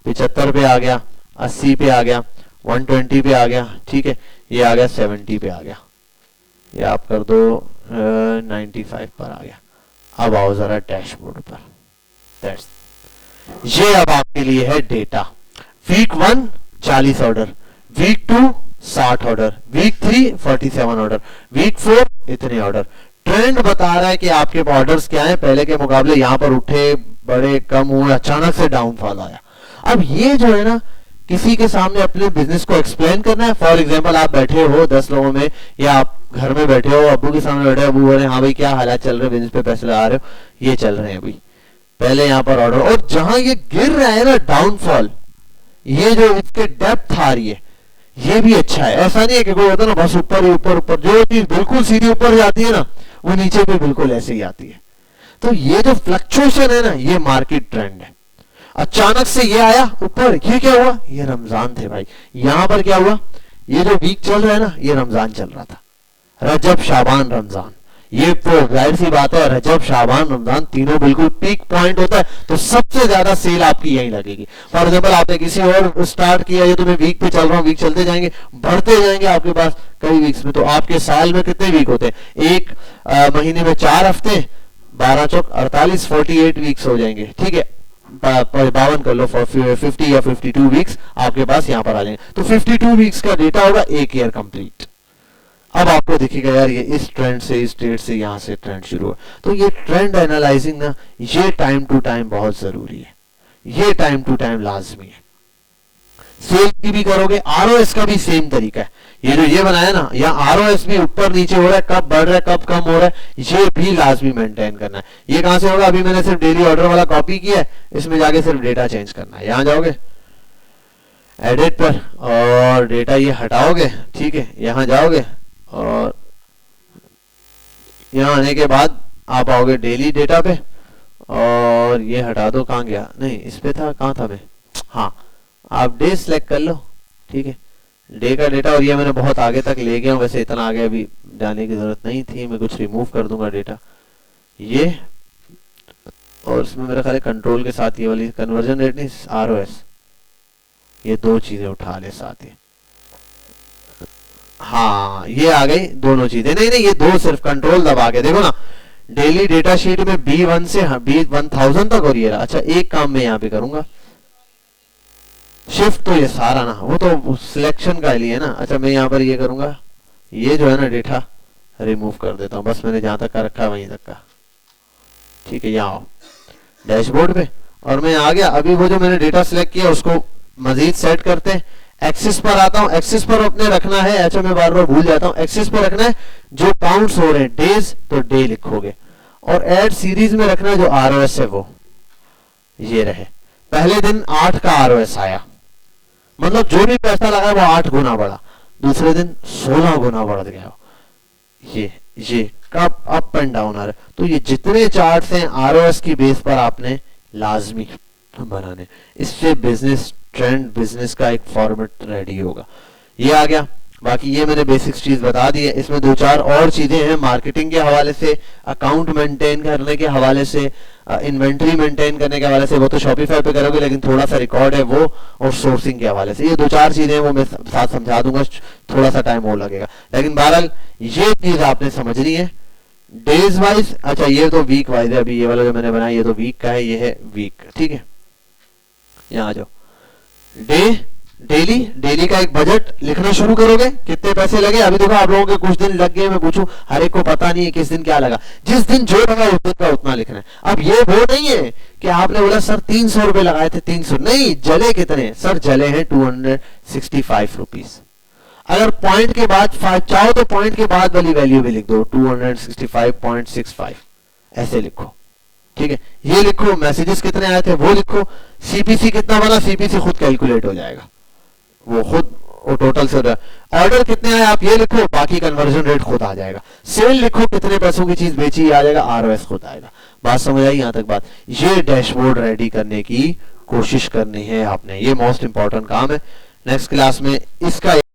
75 पे आ गया, 80 पे आ गया, 120 पे आ गया, ठीक है, ये आ गया 70 पे आ गया, ये आप कर दो 95 पर आ गया। अब आओ जरा डैशबोर्ड पर। ये अब आपके लिए है data. Week 1 40 order, week 2 60 order, week 3 47 order, week 4 इतने ऑर्डर। ट्रेंड बता रहा है कि आपके ऑर्डर्स क्या है, पहले के मुकाबले यहाँ पर उठे, बड़े, कम हुए, अचानक से डाउनफॉल आया। अब ये जो है ना, किसी के सामने अपने बिजनेस को एक्सप्लेन करना है। फॉर एग्जांपल आप बैठे हो 10 लोगों में, या आप घर में बैठे हो, अब्बू के सामने बैठे हो, अब्बू बोल रहे हैं हाँ भाई क्या हालात चल रहे हैं, बिजनेस पे पैसे लगा रहे हो, ये चल रहे हैं अभी, पहले यहाँ पर ऑर्डर, और जहां ये गिर रहा है ना डाउनफॉल, ये जो इसके डेप्थ आ रही है, ये भी अच्छा है। ऐसा नहीं है कि कोई होता ना बस ऊपर ही ऊपर ऊपर, जो चीज बिल्कुल सीधी ऊपर जाती है ना, वो नीचे भी बिल्कुल ऐसे ही आती है। तो ये जो फ्लक्चुएशन है ना, ये मार्केट ट्रेंड है। अचानक से ये आया ऊपर, ये क्या हुआ, ये रमजान थे भाई। यहां पर क्या हुआ, ये जो वीक चल रहा है ना, ये रमजान चल रहा था, रजब शाबान रमजान, ये तो जाहिर सी बात है, रजब शाबान रमजान तीनों बिल्कुल पीक पॉइंट होता है, तो सबसे ज्यादा सेल आपकी यहीं लगेगी। फॉर एग्जाम्पल आपने किसी और स्टार्ट किया, ये तो मैं वीक पे चल रहा हूँ, वीक चलते जाएंगे, बढ़ते जाएंगे आपके पास कई वीक्स में, तो आपके साल में कितने वीक होते हैं, एक महीने में 4 हफ्ते, 12 चौक 48, 48 वीक्स हो जाएंगे, ठीक है, 52 कर लो, 50 या 52 वीक्स आपके पास यहाँ पर आ जाएंगे, तो 52 वीक्स का डेटा होगा एक ईयर कंप्लीट। अब आपको दिखेगा यार ये इस ट्रेंड से, इस डेट से, यहाँ से ट्रेंड शुरू हुआ, तो ये ट्रेंड एनालाइजिंग ना, ये टाइम टू टाइम बहुत जरूरी है, ये टाइम टू टाइम लाजमी है। सेल की भी करोगे, आरओएस का भी सेम तरीका है, ये जो ये बनाया ना, यहाँ आरओएस भी ऊपर नीचे हो रहा है, कब बढ़ रहा है कब कम हो रहा है, ये भी लाजमी मेंटेन करना है। ये कहां से होगा, अभी मैंने सिर्फ डेली ऑर्डर वाला कॉपी किया है, इसमें जाके सिर्फ डेटा चेंज करना है। यहां जाओगे एडिट पर और डेटा ये हटाओगे, ठीक है, यहां जाओगे और यहां आने के बाद आप आओगे डेली डेटा पे, और ये हटा दो, कहां गया, नहीं इस पे था, कहां था मैं, हाँ आप डे सिलेक्ट कर लो, ठीक है, डे का डेटा, और ये मैंने बहुत आगे तक ले गया हूं, वैसे इतना आगे अभी जाने की जरूरत नहीं थी, मैं कुछ रिमूव कर दूंगा डेटा, ये, और इसमें मेरा ख्याल कंट्रोल के साथ ये वाली कन्वर्जन रेट नहीं, आरओएस, ये दो चीजें उठा ले साथ ही, हाँ ये आ गई दोनों चीजें, नहीं नहीं ये दो सिर्फ कंट्रोल दबा के देखो ना, डेली डेटा शीट में B1 से B1000 तक, और ये रहा। अच्छा एक काम मैं यहाँ पे करूंगा, शिफ्ट तो ये सारा ना, वो तो सिलेक्शन का लिए ना, अच्छा मैं यहाँ पर ये करूंगा, ये जो है ना डेटा रिमूव कर देता हूँ, बस मैंने जहां तक का रखा वहीं तक का, ठीक है, यहाँ आओ डैशबोर्ड पे, और मैं आ गया, अभी वो जो मैंने डेटा सिलेक्ट किया उसको मजीद सेट करते हैं, एक्सिस पर आता हूं, एक्सिस पर अपने रखना है, अच्छा मैं बार बार भूल जाता हूं, एक्सिस पर रखना है जो काउंट्स हो रहे हैं डेज, तो डे लिखोगे, और ऐड सीरीज में रखना है जो आरओएस है वो ये रहे, पहले दिन 8 का आरओएस आया, मतलब जो भी पैसा लगा वो 8 गुना बढ़ा, दूसरे दिन 16 गुना बढ़ गया, ये कब अप एंड डाउन आ रहा है। तो ये जितने चार्ट्स हैं आरओएस की बेस पर आपने लाजमी बनाने, इससे बिजनेस ट्रेंड, बिजनेस का एक फॉर्मेट रेडी होगा। ये आ गया, बाकी ये मैंने बेसिक्स चीज बता दी है, इसमें 2-4 और चीजें हैं मार्केटिंग के हवाले से, अकाउंट मेंटेन करने के हवाले से, इन्वेंट्री मेंटेन करने के हवाले से, वो तो शॉपिफाई पे करोगे लेकिन थोड़ा सा रिकॉर्ड है वो, और सोर्सिंग के हवाले से, ये 2-4 चीजें वो मैं साथ समझा दूंगा, थोड़ा सा टाइम और लगेगा, लेकिन बहरहाल ये चीज आपने समझनी है डेज वाइज। अच्छा ये तो वीक वाइज है, अभी ये वाला जो मैंने बनाया ये तो वीक का है, ये है वीक, ठीक है, यहाँ आ जाओ, डेली का एक बजट लिखना शुरू करोगे, कितने पैसे लगे, अभी देखो आप लोगों के कुछ दिन लग गए, मैं पूछूं हर एक को पता नहीं है किस दिन क्या लगा, जिस दिन जो लगा उस दिन का उतना लिखना है। अब ये वो नहीं है कि आपने बोला सर 300 रुपए लगाए थे, 300 नहीं, जले कितने, सर जले हैं 265 रुपीज। अगर पॉइंट के बाद चाहो तो पॉइंट के बाद वाली वैल्यू भी लिख दो, 265.65 ऐसे लिखो, ठीक है, ये लिखो, मैसेजेस कितने आए थे वो लिखो, सीपीसी कितना बना, सीपीसी खुद कैलकुलेट हो जाएगा, वो खुद वो टोटल से ऑर्डर कितने आए आप ये लिखो, बाकी कन्वर्जन रेट खुद आ जाएगा। सेल लिखो, कितने पैसों की चीज बेची आ जाएगा, आरओएस खुद आएगा। बात समझ आई यहाँ तक बात? ये डैशबोर्ड रेडी करने की कोशिश करनी है आपने, ये मोस्ट इंपॉर्टेंट काम है। नेक्स्ट क्लास में इसका